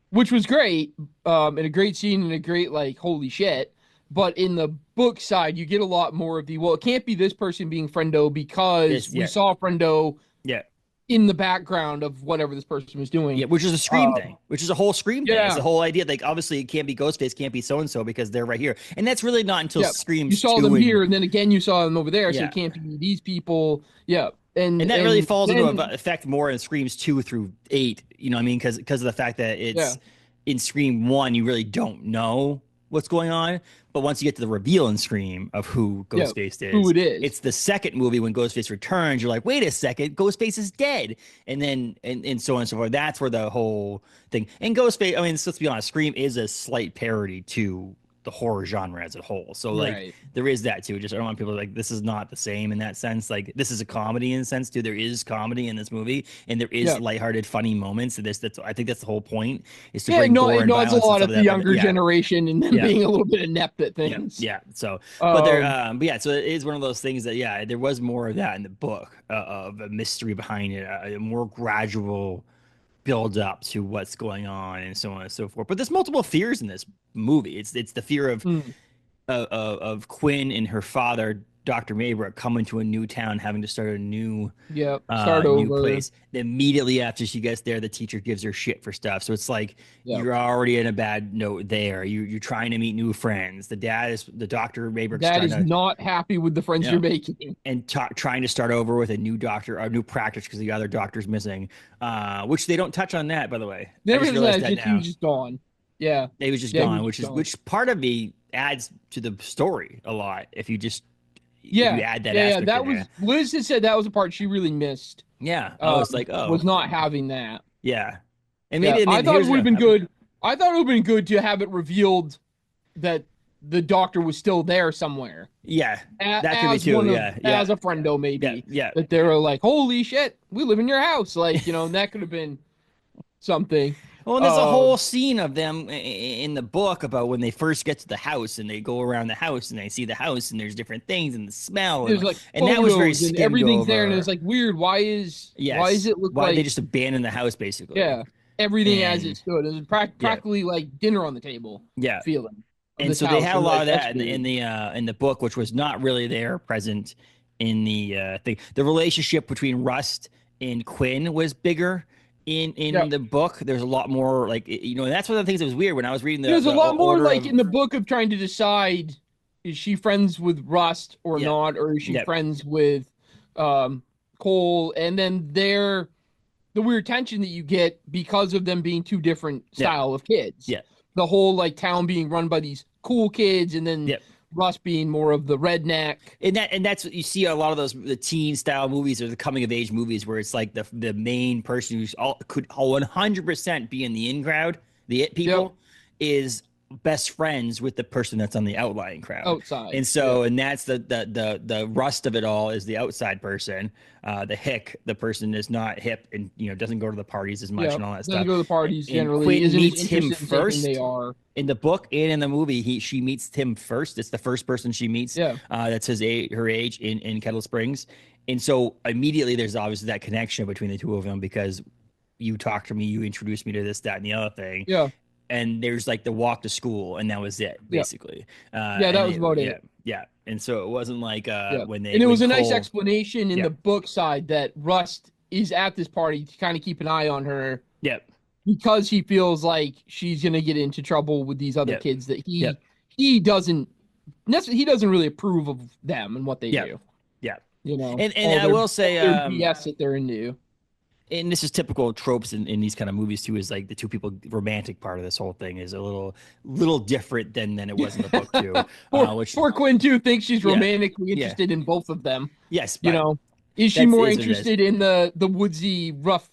Which was great, and a great scene and a great, like, holy shit. But in the book side, you get a lot more of the, well, it can't be this person being Frendo because we saw Frendo in the background of whatever this person was doing. Yeah, which is a Scream thing, which is a whole Scream thing. It's the whole idea, like, obviously it can't be Ghostface, can't be so-and-so because they're right here. And that's really not until Scream. You saw them here, and then again you saw them over there, so it can't be these people. Yeah. And that really falls then, into effect more in Screams 2 through 8. You know what I mean? Because of the fact that it's in Scream 1, you really don't know what's going on. But once you get to the reveal in Scream of who Ghostface is, who it is, it's the second movie when Ghostface returns. You're like, wait a second, Ghostface is dead. And then, and so on and so forth. That's where the whole thing. And Ghostface, I mean, let's be honest, Scream is a slight parody to the horror genre as a whole. So like there is that too. Just I don't want people to like this is not the same in that sense. Like this is a comedy in a sense too. There is comedy in this movie and there is lighthearted, funny moments. That's I think that's the whole point is to bring gore and violence. It knows a lot of the younger generation and them being a little bit inept at things. Yeah. So but there so it is one of those things that there was more of that in the book of a mystery behind it, a more gradual build up to what's going on and so on and so forth. But there's multiple fears in this movie. It's the fear of Quinn and her father, Dr. Maybrook, coming to a new town, having to start a new new place. Immediately after she gets there, the teacher gives her shit for stuff. So it's like you're already in a bad note there. You're trying to meet new friends. The Dr. Maybrook. Dad is not happy with the friends you're making, and trying to start over with a new doctor, a new practice because the other doctor's missing. Which they don't touch on that, by the way. He was just gone. Yeah, he was just gone, which part of me adds to the story a lot. If you just if you add that aspect that was Liz had said that was a part she really missed. Yeah, I was like, was not having that. Yeah, and maybe I thought it would have been good. I thought it would have been good to have it revealed that the doctor was still there somewhere. Yeah, that could be too. As a friendo, maybe. Yeah. That they were like, holy shit, we live in your house. Like, that could have been something. Well, and there's a whole scene of them in the book about when they first get to the house and they go around the house and they see the house and there's different things and the smell and that was very skimmed everything's over. there and it's like weird. Why is it look why like they just abandon the house basically? Yeah, everything as it stood. It was practically like dinner on the table. Yeah, feeling. And so they had a lot of that in the book, which was not really there present in the thing. The relationship between Rust and Quinn was bigger. In the book, there's a lot more like and that's one of the things that was weird when I was reading there's a lot more like in the book of trying to decide is she friends with Rust or not, or is she friends with Cole, and then the weird tension that you get because of them being two different style of kids. Yeah, the whole like town being run by these cool kids, and then Russ being more of the redneck. And that's what you see a lot of the teen style movies or the coming of age movies where it's like the main person who's could 100% be in the in crowd, the it people, is best friends with the person that's on the outlying crowd outside. And so and that's the Rust of it all is the outside person. The hick, the person is not hip and doesn't go to the parties as much and all that stuff. Doesn't go to the parties generally. Quinn meets him first. They are in the book and in the movie. She meets him first. It's the first person she meets. That's her age in Kettle Springs, and so immediately there's obviously that connection between the two of them because you talked to me, you introduced me to this, that, and the other thing. Yeah. And there's like the walk to school, and that was it, basically. That was about it. Yeah. And so it wasn't like when they. And it was a nice explanation in the book side that Rust is at this party to kind of keep an eye on her. Yep. Because he feels like she's gonna get into trouble with these other kids that he doesn't really approve of them and what they do. Yeah. And I will say BS that they're into. And this is typical tropes in these kind of movies too, is like the two people romantic part of this whole thing is a little different than it was in the book too. Poor Quinn too thinks she's romantically interested in both of them. Yes. Is she more interested in the woodsy rough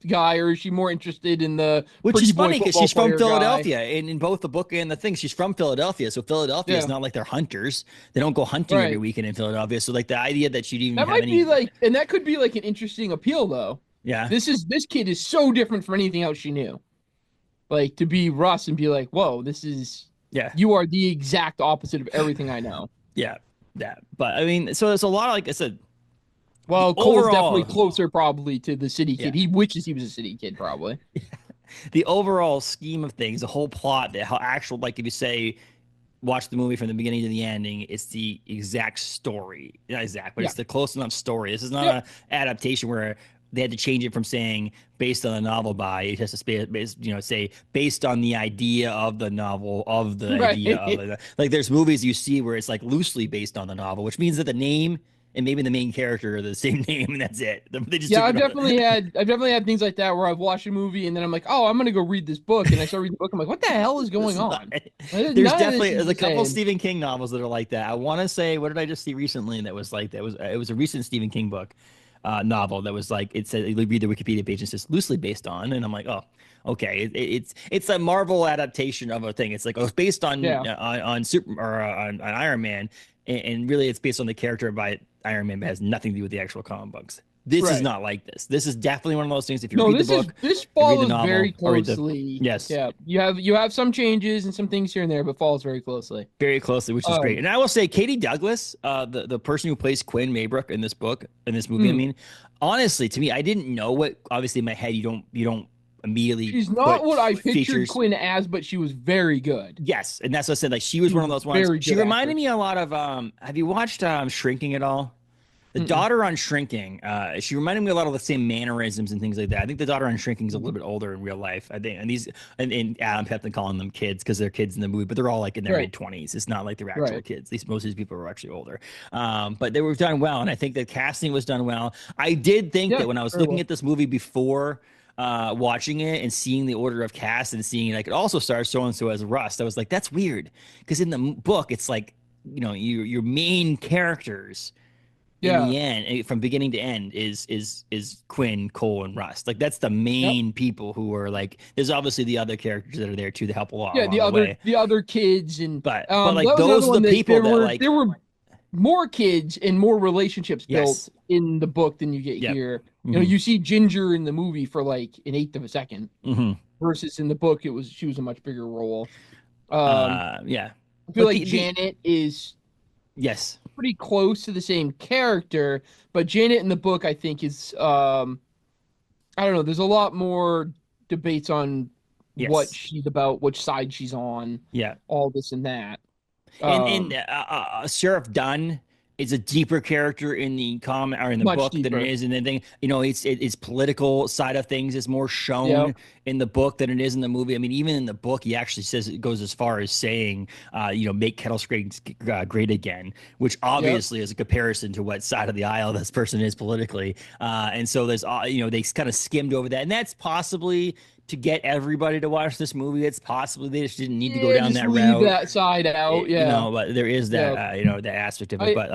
guy, or is she more interested in the which is funny because she's from Philadelphia and in both the book and the thing she's from Philadelphia, so Philadelphia is not like they're hunters. They don't go hunting every weekend in Philadelphia, so like the idea that she'd even and that could be like an interesting appeal though. Yeah, this kid is so different from anything else she knew. Like to be Russ and be like, whoa, this is you are the exact opposite of everything I know. Yeah. But I mean, so there's a lot of, like I said. Well, Cole's definitely closer probably to the city kid. He wishes he was a city kid probably. The overall scheme of things, the whole plot, how actual, like if you say, watch the movie from the beginning to the ending, it's the exact story. Not exact, but it's the close enough story. This is not an adaptation where they had to change it from saying based on the novel by, it has to say based on the idea of the novel, of the idea of it. Like there's movies you see where it's like loosely based on the novel, which means that the name and maybe the main character are the same name, and that's it. They just Yeah, took I've definitely had things like that where I've watched a movie and then I'm like, oh, I'm gonna go read this book, and I start reading the book. I'm like, what the hell is going on? There's None of this definitely is there's the a couple same. Stephen King novels that are like that. I want to say, what did I just see recently that was like that? It was a recent Stephen King book, novel that was like it said, you read the Wikipedia page and it says loosely based on, and I'm like, oh, okay, it's a Marvel adaptation of a thing. It's like, oh, it's based on Yeah. on Super or on Iron Man, and really it's based on the character by Iron Man, but has nothing to do with the actual comic books. This is Right. not like this. This is definitely one of those things. If you No, read the book, this you read the follows very novel, or read the closely. yes, Yeah, you have some changes and some things here and there, but follows very closely. very closely, which is great. Um, And I will say, Katie Douglas, the person who plays Quinn Maybrook in this book, in this movie, I mm, mean, honestly, to me, I didn't know what. Obviously, in my head, you don't immediately she's not put what I pictured features. Quinn as, but she was very good. Yes, and that's what I said. Like she was She one was of a those ones. very She good reminded actress. me a lot of. Have you watched Shrinking at all? The Mm-mm. daughter on Shrinking, she reminded me a lot of the same mannerisms and things like that. I think the daughter on Shrinking is a little bit older in real life. I think, and these, and Adam kept calling them kids because they're kids in the movie, but they're all like in their Right, mid-20s. It's not like they're actual right. kids. These most of these people are actually older. But they were done well, and I think the casting was done well. I did think Yeah, that when I was very looking well. at this movie before watching it and seeing the order of cast and seeing like it also stars so and so as Rust, I was like, that's weird because in the book it's like your main characters in Yeah. the end, from beginning to end, is Quinn, Cole, and Rust. Like that's the Yep. main people who are like. There's obviously the other characters that are there too to help Yeah, along the way. the other kids and But like that was those another are the one that people that like there were more kids and more relationships built yes, in the book than you get yep, here. You know, mm-hmm. you see Ginger in the movie for like an eighth of a second, Mm-hmm. versus in the book she was a much bigger role. Um, Yeah, I feel but like the Janet is yes, pretty close to the same character, but Janet in the book I think is I don't know, there's a lot more debates on what yes, she's about, which side she's on, yeah. all this and that. And Um, Sheriff Dunne is a deeper character in the comic or in the Much book than it deeper. is in the thing. It's political side of things is more Yep. shown in the book than it is in the movie. I mean, even in the book, he actually says it goes as far as saying, make Kettle Springs great again, which Yep. obviously is a comparison to what side of the aisle this person is politically. And so there's, they kind of skimmed over that, and that's possibly to get everybody to watch this movie. It's possibly they just didn't need to go Yeah, down just that leave route, that side out. Yeah. but there is that Yeah. that aspect of it. I But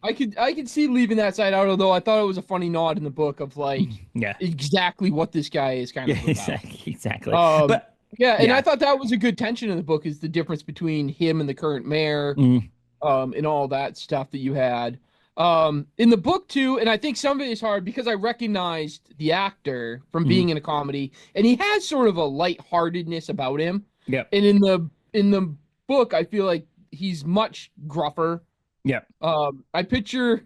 I could see leaving that side out, although I thought it was a funny nod in the book of like yeah, exactly what this guy is kind yeah, of about. exactly. Um, But yeah, and I yeah, thought that was a good tension in the book is the difference between him and the current mayor, mm, and all that stuff that you had. In the book too, and I think some of it is hard because I recognized the actor from mm, being in a comedy, and he has sort of a lightheartedness about him. yep, And in the book, I feel like he's much gruffer. yep, I picture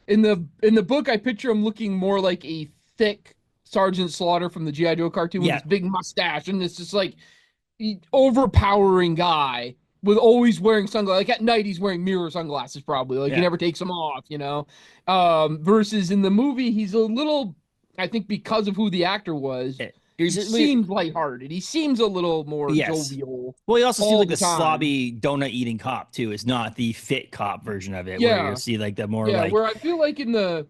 in the book, I picture him looking more like a thick Sergeant Slaughter from the G.I. Joe cartoon with yeah, this big mustache and this just like overpowering guy with always wearing sunglasses. Like at night, he's wearing mirror sunglasses probably. Like he yeah. never takes them off, you know. Versus in the movie, he's a little. I think because of who the actor was, he seems lighthearted. He seems a little more yes. jovial Well, he also seems all like the the time. slobby donut eating cop too. It's not the fit cop version of it, where you Yeah, see like the more yeah. like Where I feel like in the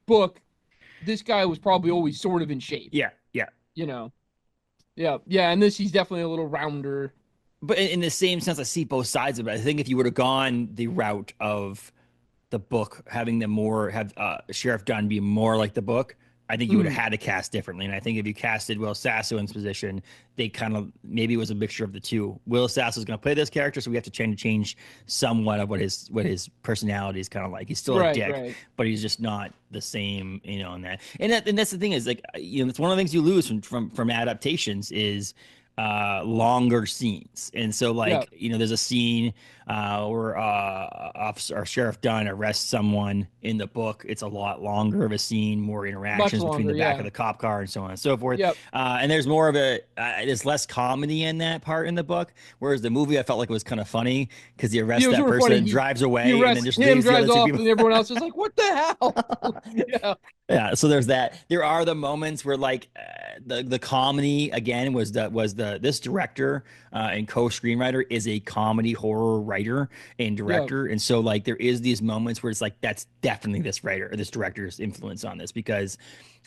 book, this guy was probably always sort of in shape. yeah, yeah. You know. Yeah, yeah. And this, he's definitely a little rounder. But in the same sense, I see both sides of it. I think if you would have gone the route of the book, having them more have Sheriff Dunn be more like the book, I think you would have Mm, had to cast differently. And I think if you casted Will Sasso in his position, they kind of maybe it was a mixture of the two. Will Sasso is going to play this character, so we have to change somewhat of what his personality is kind of like. He's still a right, dick, right. but he's just not the same, in that. And that's the thing is like it's one of the things you lose from adaptations is longer scenes. And so Yeah, like there's a scene where officer or Sheriff Dunn arrests someone. In the book it's a lot longer of a scene, more much interactions between longer. the back of Yeah. the cop car and so on and so forth. Yep. And there's more of there's less comedy in that part in the book, whereas the movie I felt like it was kind of funny because he Yeah, arrests it was that sort of person funny. and drives He away and then arrests just him, leaves the other drives two off, people. and everyone else is like, "What the hell?" Yeah. Yeah, so there's that. There are the moments where like the comedy again was this director and co-screenwriter is a comedy horror writer and director, and so like there is these moments where it's like that's definitely this writer or this director's influence on this, because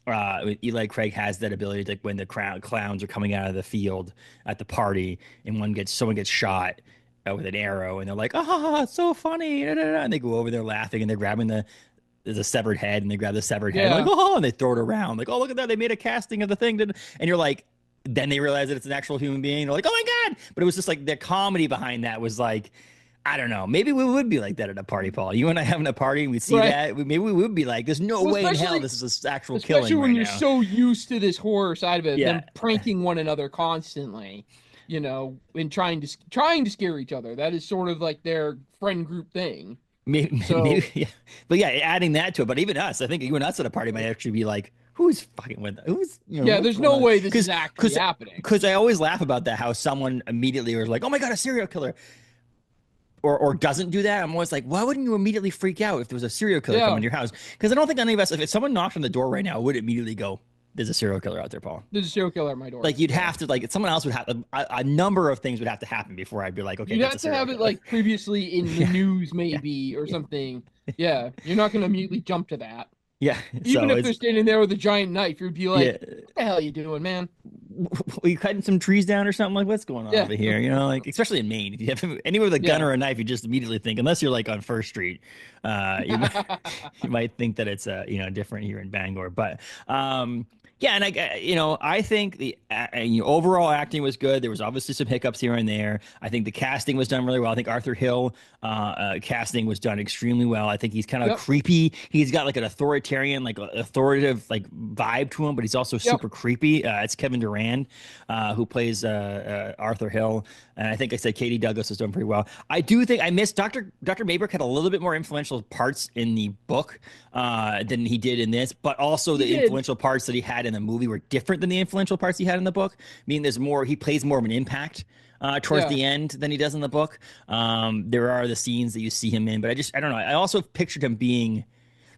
Eli Craig has that ability to, like, when the clowns are coming out of the field at the party and someone gets shot with an arrow, and they're like, "Ah, it's so funny," and they go over there laughing, and they're grabbing there's a severed head, and they grab the severed head, like, "Oh," and they throw it around, like, "Oh, look at that, they made a casting of the thing," and you're like, then they realize that it's an actual human being. They're like, "Oh my god!" But it was just like the comedy behind that was like, I don't know. Maybe we would be like that at a party, Paul. You and I having a party, and we see that. Maybe we would be like, "There's no way in hell this is an actual killing." Especially when right you're now. so used to this horror side of it, them pranking one another constantly, and trying to scare each other. That is sort of like their friend group thing. Maybe, yeah. But yeah, adding that to it. But even us, I think you and us at a party might actually be like, "Who's fucking with that? Who's there's no way this is actually happening." Because I always laugh about that, how someone immediately was like, "Oh my god, a serial killer." Or doesn't do that. I'm always like, why wouldn't you immediately freak out if there was a serial killer coming to your house? Because I don't think any of us, if someone knocked on the door right now, would immediately go, "There's a serial killer out there, Paul." There's a serial killer at my door. Like, you'd have to, like, someone else would have a number of things would have to happen before I'd be like, "Okay, you'd that's have a to serial have killer." it like previously in the news, maybe, or something. Yeah, you're not going to immediately jump to that. Yeah. Even if they're standing there with a giant knife, you'd be like, "What the hell are you doing, man? Are you cutting some trees down or something? Like, what's going on over here?" Like, especially in Maine, if you have anywhere with a gun or a knife, you just immediately think, unless you're like on First Street, you might think that it's different here in Bangor. But yeah, and I think the overall acting was good. There was obviously some hiccups here and there. I think the casting was done really well. I think Arthur Hill casting was done extremely well. I think he's kind of creepy. He's got like an authoritarian, like authoritative, like vibe to him, but he's also super creepy. It's Kevin Durand who plays Arthur Hill, and I think I said Katie Douglas was doing pretty well. I do think I missed Dr. Maybrook had a little bit more influential parts in the book than he did in this, but also the influential parts that he had in the movie were different than the influential parts he had in the book. I mean, he plays more of an impact towards the end than he does in the book. There are the scenes that you see him in, but I don't know. I also pictured him being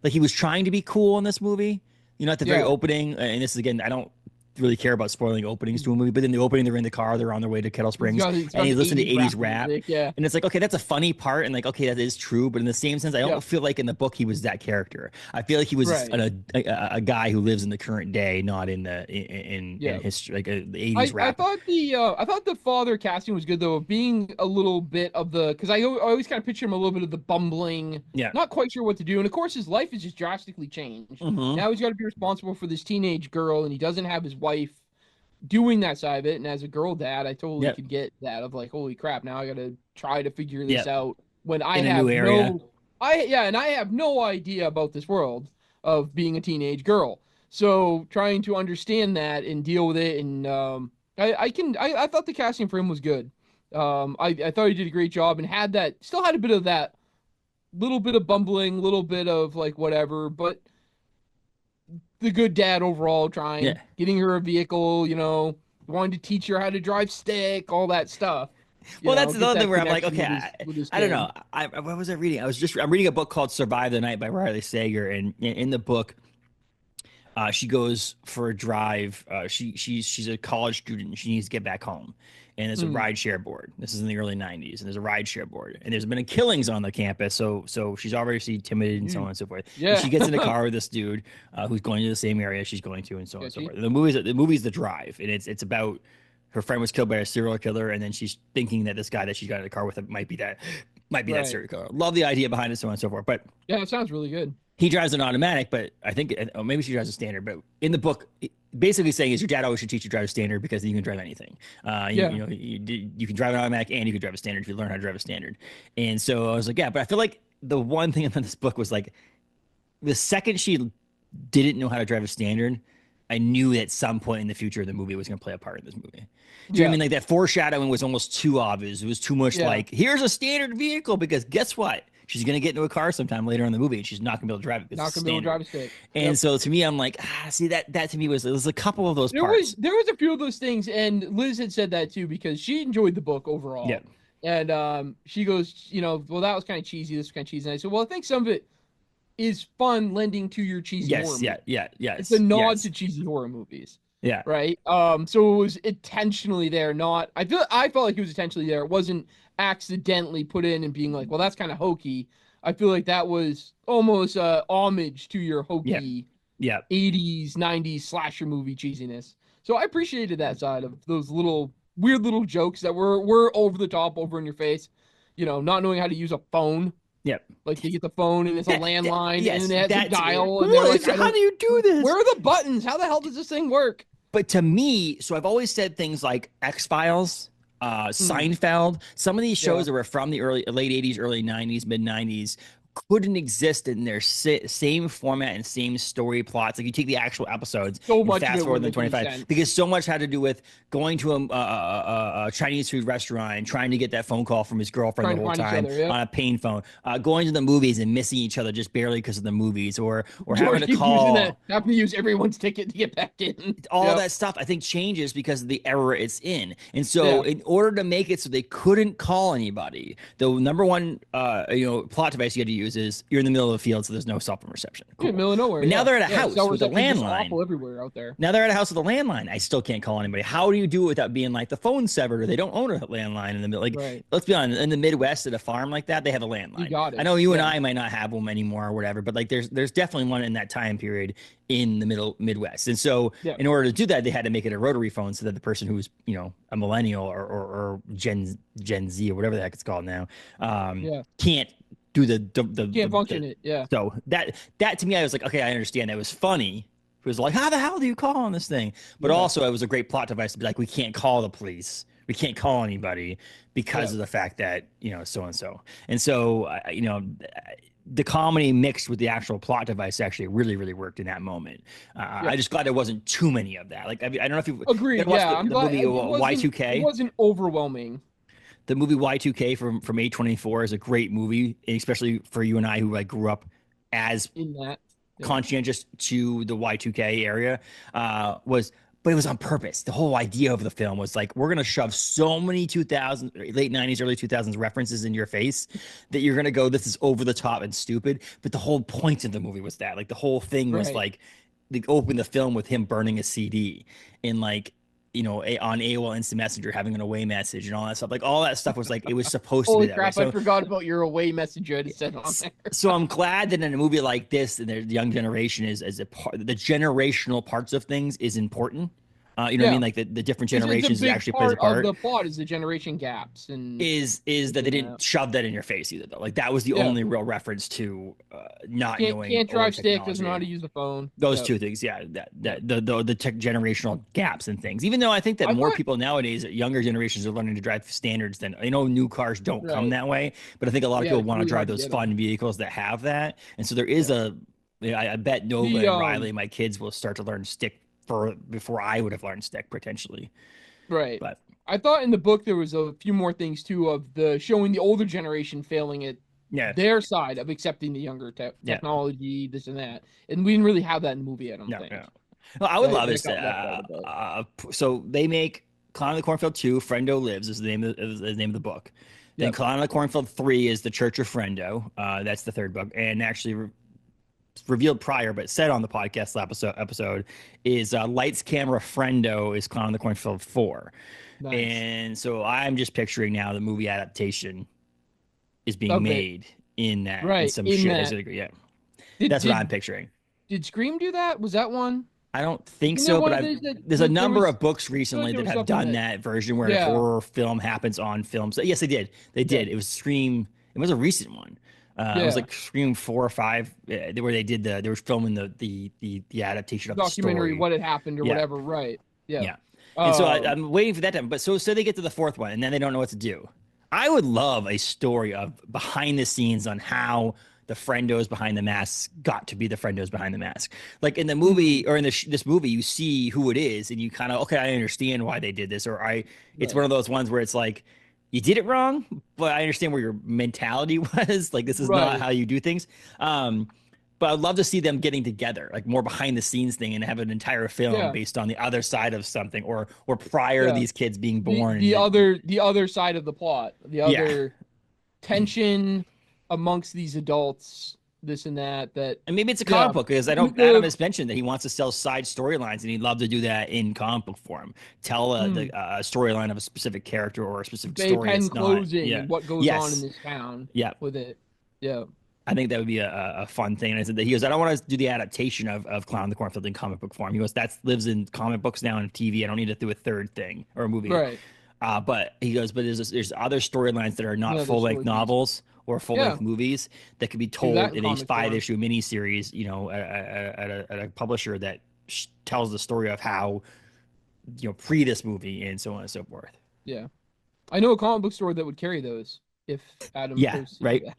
like he was trying to be cool in this movie. At the very opening, and this is again, I don't really care about spoiling openings to a movie, but in the opening, they're in the car, they're on their way to Kettle Springs, and he's listening to 80s rap. Music, and it's like, okay, that's a funny part, and like, okay, that is true, but in the same sense, I don't feel like in the book he was that character. I feel like he was a guy who lives in the current day, not in history, like the 80s rap. I thought the father casting was good, though, being a little bit of because I always kind of picture him a little bit of the bumbling, not quite sure what to do, and of course his life has just drastically changed. Now he's got to be responsible for this teenage girl, and he doesn't have his wife doing that side of it. And as a girl dad, I totally could get that of like, holy crap, now I gotta try to figure this out when I have I have no idea about this world of being a teenage girl. So trying to understand that and deal with it, and I thought the casting for him was good. I thought he did a great job, and still had a bit of that little bit of bumbling, little bit of like whatever, but the good dad overall, getting her a vehicle, wanting to teach her how to drive stick, all that stuff. Well, that's another thing where I'm like, okay, I don't know. What was I reading? I'm reading a book called Survive the Night by Riley Sager, and in the book, she goes for a drive. She's a college student, and she needs to get back home. And there's a rideshare board. This is in the early 90s, and there's a rideshare board. And there's been killings on the campus, so she's obviously timid and so on and so forth. Yeah. And she gets in a car with this dude who's going to the same area she's going to, and so on and so forth. And the movie's The Drive, and it's about her friend was killed by a serial killer, and then she's thinking that this guy that she got in the car with might be that serial killer. Love the idea behind it, so on and so forth. But yeah, it sounds really good. He drives an automatic, but I think maybe she drives a standard. But in the book, basically saying is your dad always should teach you to drive a standard because you can drive anything. You can drive an automatic and you can drive a standard if you learn how to drive a standard. And so I was like, yeah, but I feel like the one thing in this book was like the second she didn't know how to drive a standard, I knew at some point in the future the movie was going to play a part in this movie. Do you know what I mean? Like that foreshadowing was almost too obvious. It was too much like, here's a standard vehicle, because guess what? She's going to get into a car sometime later in the movie, and she's not going to be able to drive it. Not going to be able to drive a stick. And so to me, I'm like, see, that to me was a couple of those parts. There was a few of those things, and Liz had said that too, because she enjoyed the book overall. Yeah. And she goes, well, that was kind of cheesy. This was kind of cheesy. And I said, well, I think some of it is fun lending to your cheesy horror movies. Yeah. It's a nod to cheesy horror movies. Yeah. right? So it was intentionally there, not I felt like it was intentionally there. It wasn't accidentally put in and being like, well, that's kind of hokey. I feel like that was almost homage to your Yeah. hokey Yeah. 80s, 90s slasher movie cheesiness. So I appreciated that side of those little weird little jokes that were over the top, over in your face. You know, not knowing how to use a phone. Yeah. Like they get the phone and it's a landline and Yes, then they had to that's dial and they're what, like, I how don't do you do this? where are the buttons? How the hell does this thing work? But to me, so I've always said things like X-Files, Mm, Seinfeld, some of these yeah. shows that were from the late 80s, early 90s, mid 90s couldn't exist in their same format and same story plots. Like you take the actual episodes So and much of fast it forward wouldn't them make any 25, sense. because so much had to do with going to a Chinese food restaurant and trying to get that phone call from his girlfriend Trying the to whole find each time other. Yep. on a paying phone, going to the movies and missing each other just barely because of the movies, or having George to keeps using that, call. having to use everyone's ticket to get back in. All Yep. that stuff I think changes because of the era it's in. And so Yeah. in order to make it so they couldn't call anybody, the number one plot device you had to use is you're in the middle of the field, so there's no cell phone reception. Yeah, Cool. middle of nowhere. But now Yeah. they're at a Yeah. house Cell with a reception just landline. awful everywhere out there. Now they're at a house with a landline. I still can't call anybody. How do you do it without being like the phone severed, or they don't own a landline in the middle? Like, Right. let's be honest, in the Midwest at a farm like that, they have a You landline. got I it. know you and Yeah. I might not have them anymore or whatever, but like there's definitely one in that time period in the middle Midwest. And so Yeah. in order to do that, they had to make it a rotary phone so that the person who's, a millennial or Gen Z or whatever the heck it's called now, Yeah. can't do Can't function the it. Yeah. so that to me, I was like, okay, I understand. That was funny. It was like, how the hell do you call on this thing? But Yeah. also, it was a great plot device to be like, we can't call the police, we can't call anybody because Yeah. of the fact that so and so. And so the comedy mixed with the actual plot device actually really really worked in that moment. Yeah. I just glad there wasn't too many of that. Like I don't know if you Agreed. watched Yeah. I'm the glad movie it wasn't. It Y2K. wasn't overwhelming The movie Y2K from A24 is a great movie, especially for you and I who like grew up as in that. Yeah. conscientious to the Y2K area. But it was on purpose. The whole idea of the film was like, we're gonna shove so many 2000s, late 90s, early 2000s references in your face that you're gonna go, this is over the top and stupid. But the whole point of the movie was that, like, the whole thing was Right. like, they open the film with him burning a CD and like, on AOL Instant Messenger having an away message and all that stuff. Like all that stuff was like, it was supposed to be Holy that crap! way. I So forgot about your away message you had said on there. so I'm glad that in a movie like this, the young generation is as a part, the generational parts of things is important. You know what I mean? Like the different generations it's a actually big plays a part part. of the plot is the generation gaps and Is that they didn't shove that in your face either though? Like that was the Yeah. only real reference to not knowing can't old drive stick, doesn't technology. know how to use the phone. Those Yeah. two things, yeah, the tech generational gaps and things. Even though I think that I more thought- people nowadays, younger generations, are learning to drive standards than I know new cars don't come Right. that way, but I think a lot of Yeah, people it's want to really drive hard to those get fun vehicles that have that, and so there is I bet Nova The, and Riley, my kids, will start to learn stick before I would have learned stick potentially, Right. but I thought in the book there was a few more things too of the showing the older generation failing at yeah, their side of accepting the younger Yeah. technology, this and that, and we didn't really have that in the movie. I don't no, think. no. Well, I would love That this. got left out a bit. So they make Clown of the Cornfield 2, Frendo Lives is the name of the book. Then Yep. Clown of the Cornfield 3 is The Church of Frendo. That's the third book. And actually revealed prior, but said on the podcast episode is Lights, Camera, Frendo is Clown of the Cornfield 4. Nice. And so I'm just picturing now the movie adaptation is being Of it. made in that. Right, In some in shit. that. Yeah. Did- That's what did- I'm picturing. Did Scream do that? Was that one? I don't think Isn't so, there one but of those that- there's a there number was- of books recently there that was have something done that- that version where a Yeah. horror film happens on film. So yes, they did. They did. Yeah. It was Scream. It was a recent one. It was Yeah. like Scream 4 or 5, where they were filming the adaptation of the Documentary, story. what had happened or Yeah. whatever. Right. Yeah. Yeah. And so Um, I'm waiting for that time. But so they get to the fourth one, and then they don't know what to do. I would love a story of behind the scenes on how the Frendos behind the mask got to be the Frendos behind the mask. Like in the movie or in this movie, you see who it is, and you kind of, okay, I understand why they did this, or it's one of those ones where it's like, you did it wrong, but I understand where your mentality was. Like this is not Right. how you do things. But I'd love to see them getting together, like more behind the scenes thing, and have an entire film Yeah. based on the other side of something, or prior to Yeah. these kids being the, born. the other side of the plot, the other tension amongst these adults this and that. That And maybe it's a yeah, comic book because I know Adam has mentioned that he wants to sell side storylines and he'd love to do that in comic book form. Tell the storyline of a specific character or a specific story Baypen that's not. closing Yeah. and what goes on in Yes. this town Yeah. with it. Yeah. I think that would be a fun thing. And I said that he goes, I don't want to do the adaptation of Clown in the Cornfield in comic book form. He goes, that lives in comic books now and TV. I don't need to do a third thing or a movie. Right. But he goes, but there's other storylines that are not Another full length story piece. novels or full length movies that could be told in a comic form. 5-issue miniseries, at a publisher that tells the story of how, pre this movie and so on and so forth. Yeah. I know a comic book store that would carry those if Adam chose to right. do that.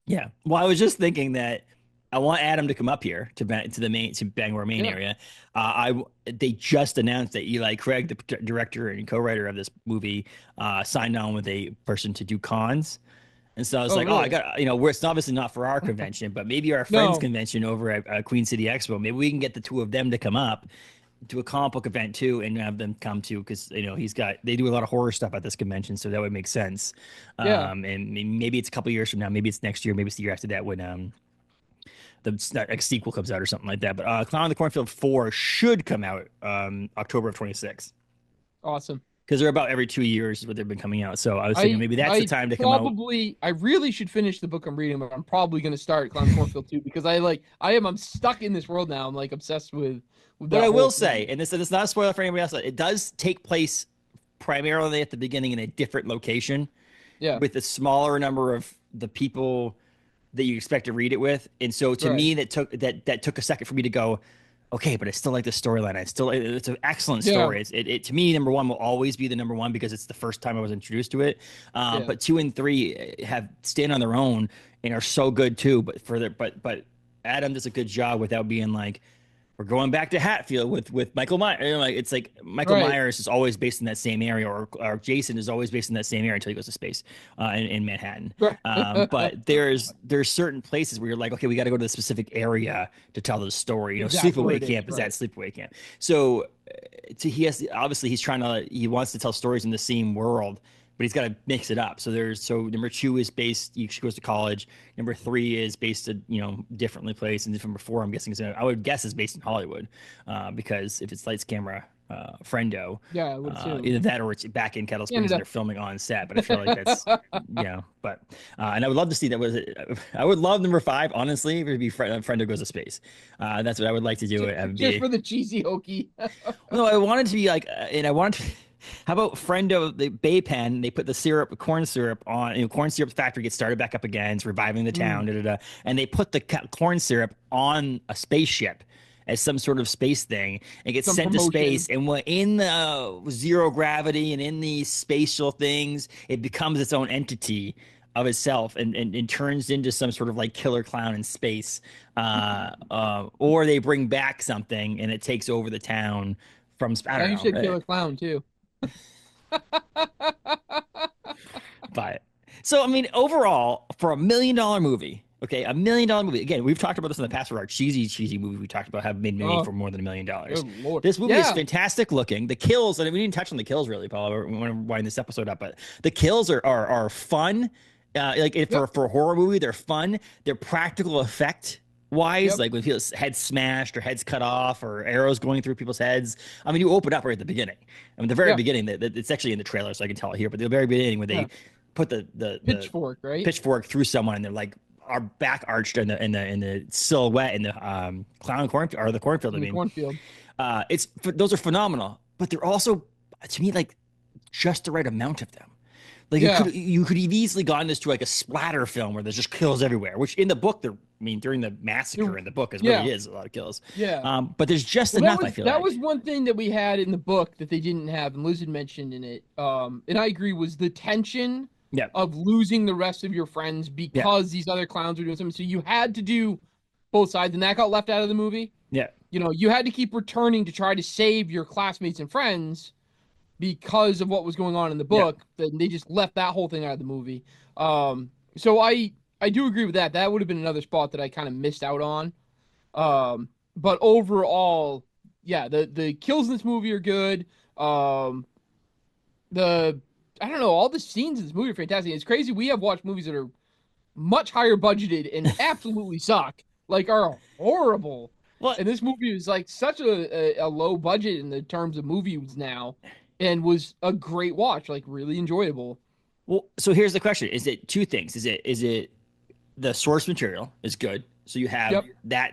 Yeah. Well, I was just thinking that I want Adam to come up here to Bangor, Maine area. They just announced that Eli Craig, the director and co-writer of this movie, signed on with a person to do cons. And so I was really? I got, it's obviously not for our convention, but maybe our friends' convention over at Queen City Expo. Maybe we can get the two of them to come up to a comic book event too and have them come too, because they do a lot of horror stuff at this convention, so that would make sense. And maybe it's a couple years from now, maybe it's next year, maybe it's the year after that when the sequel comes out or something like that. But Clown in the Cornfield 4 should come out October of 26. Awesome. Because they're about every 2 years is what they've been coming out. So I was thinking maybe that's the time to come out. I really should finish the book I'm reading, but I'm probably going to start Clown in the Cornfield 2 because I'm stuck in this world now. I'm obsessed with but I will say, and this is not a spoiler for anybody else, it does take place primarily at the beginning in a different location. Yeah. With a smaller number of the people that you expect to read it with. And so to me, that took a second for me to go, okay, but I still like the storyline. It's an excellent story. It to me, number one will always be the number one because it's the first time I was introduced to it. But 2 and 3 stand on their own and are so good too. But Adam does a good job without being like, we're going back to Hatfield with Michael Myers. It's like Michael Myers is always based in that same area, or Jason is always based in that same area until he goes to space in Manhattan. But there's certain places where you're like, okay, we got to go to the specific area to tell the story. Sleepaway Camp is that Sleepaway Camp. So he wants to tell stories in the same world, but he's got to mix it up. So number 2 is based, she goes to college. Number 3 is based at, differently placed. And number 4, I'm guessing, I would guess is based in Hollywood because if it's lights, camera, Frendo, I would assume. Either that or it's back in Kettle Springs and they're filming on set. But I feel like that's, but, and I would love to see that. I would love number 5, honestly, if it'd be Frendo goes to space. That's what I would like to do. Just for the cheesy hokey. No, I wanted to be like, and I wanted to, how about Frendo, the Baypen? They put the corn syrup on. Corn Syrup Factory gets started back up again. It's reviving the town. And they put the corn syrup on a spaceship as some sort of space thing and gets sent to space. And in the zero gravity and in these spatial things, it becomes its own entity of itself and turns into some sort of like killer clown in space. Or they bring back something and it takes over the town from. I don't know. You said killer clown too. But so overall, for $1 million movie, okay, $1 million movie. Again, we've talked about this in the past for our cheesy movie we talked about have made for more than $1 million. This movie is fantastic looking. The kills, and we didn't touch on the kills really, Paul. We want to wind this episode up, but the kills are fun. For a horror movie, they're fun. They're practical effect wise, like when people's heads smashed or heads cut off or arrows going through people's heads. You open up right at the beginning. The very beginning, it's actually in the trailer, so I can tell it here, but the very beginning when they put the pitchfork through someone and they're like are back arched in the silhouette in the cornfield or the cornfield. Cornfield. Those are phenomenal, but they're also to me like just the right amount of them. You could have easily gotten this to like a splatter film where there's just kills everywhere, which in the book, during the massacre in the book really is a lot of kills. Yeah. But there's just enough, I feel like. That was one thing that we had in the book that they didn't have, and Liz had mentioned in it, and I agree, was the tension of losing the rest of your friends because these other clowns were doing something. So you had to do both sides, and that got left out of the movie. Yeah. You had to keep returning to try to save your classmates and friends because of what was going on in the book. Then they just left that whole thing out of the movie. So I do agree with that. That would have been another spot that I kind of missed out on. But overall, the kills in this movie are good. I don't know, all the scenes in this movie are fantastic. It's crazy. We have watched movies that are much higher budgeted and absolutely suck, like are horrible. Well, And this movie was like such a low budget in the terms of movies now, and was a great watch, like really enjoyable. well, so here's the question: is it two things? Is it the source material is good? So you have Yep.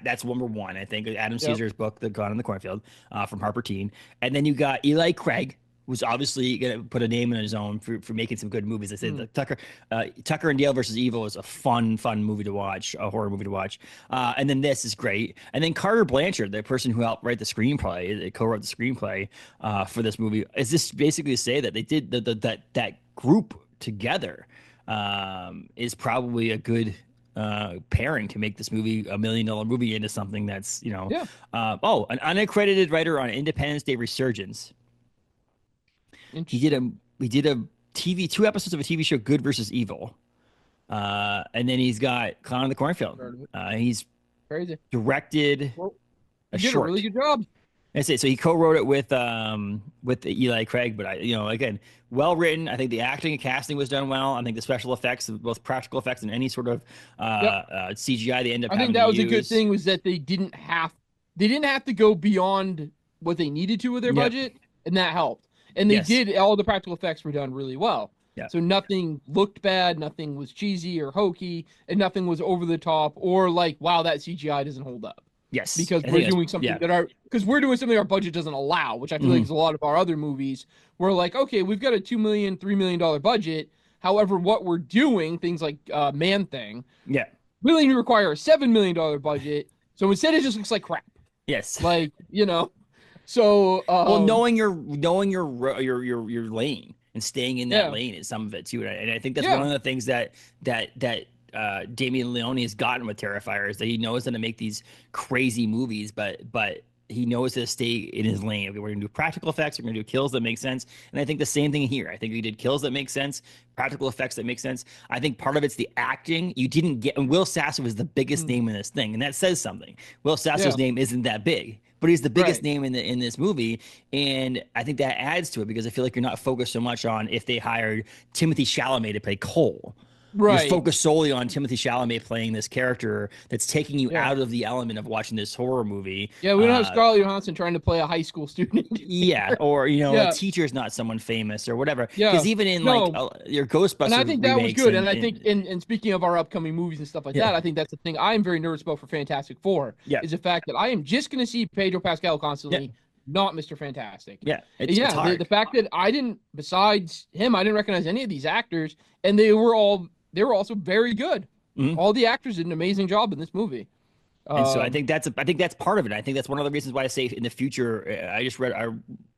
that's number one, I think. Adam Yep. Caesar's book, The Gone in the Cornfield, from Harper Teen, and then you got Eli Craig, who's obviously gonna put a name in his own for making some good movies. I said Tucker and Dale versus Evil is a fun movie to watch, a horror movie to watch, and then this is great. And then Carter Blanchard, the person who helped write the screenplay, co-wrote the screenplay for this movie, is this basically to say that they did that group together is probably a good pairing to make this movie $1 million movie into something that's an unaccredited writer on Independence Day Resurgence. He did a TV 2 episodes of a TV show, Good versus Evil, and then he's got Clown in the Cornfield. He's Crazy. Directed He did a really good job. I say so. He co-wrote it with Eli Craig, but again, well written. I think the acting and casting was done well. I think the special effects, both practical effects and any sort of CGI, they end up. I think that was a good thing, was that they didn't have to go beyond what they needed to with their budget, and that helped. And they did. All the practical effects were done really well. Yeah. So nothing looked bad, nothing was cheesy or hokey, and nothing was over the top or like, wow, that CGI doesn't hold up. Yes, because we're doing something our budget doesn't allow, which I feel like is a lot of our other movies. We're like, okay, we've got a $2 million, $3 million budget. However, what we're doing, things like Man Thing, really require a $7 million budget. So instead, it just looks like crap. Yes, like So knowing your lane and staying in that lane is some of it too, and I think that's one of the things that Damien Leone has gotten with Terrifier is that he knows how to make these crazy movies, but he knows how to stay in his lane. Okay, we're gonna do practical effects, we're gonna do kills that make sense, and I think the same thing here. I think we did kills that make sense, practical effects that make sense. I think part of it's the acting. You didn't get, and Will Sasso is the biggest name in this thing, and that says something. Will Sasso's name isn't that big, but he's the biggest name in this movie, and I think that adds to it because I feel like you're not focused so much on if they hired Timothée Chalamet to play Cole. Right. You're focused solely on Timothée Chalamet playing this character that's taking you out of the element of watching this horror movie. Yeah, we don't have Scarlett Johansson trying to play a high school student. Or a teacher's not someone famous or whatever. Yeah. Because even in your Ghostbusters, and I think that was good. And I think, and speaking of our upcoming movies and stuff like that, I think that's the thing I am very nervous about for Fantastic Four. Is the fact that I am just going to see Pedro Pascal constantly. Not Mr. Fantastic. Yeah, it's hard. The fact that besides him, I didn't recognize any of these actors, and they were also very good. Mm-hmm. All the actors did an amazing job in this movie. And so I think that's part of it. I think that's one of the reasons why I say in the future. I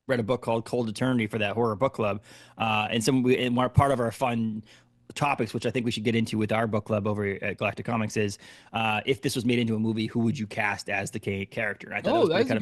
read a book called Cold Eternity for that horror book club, and part of our fun topics, which I think we should get into with our book club over at Galactic Comics, is if this was made into a movie, who would you cast as the kind of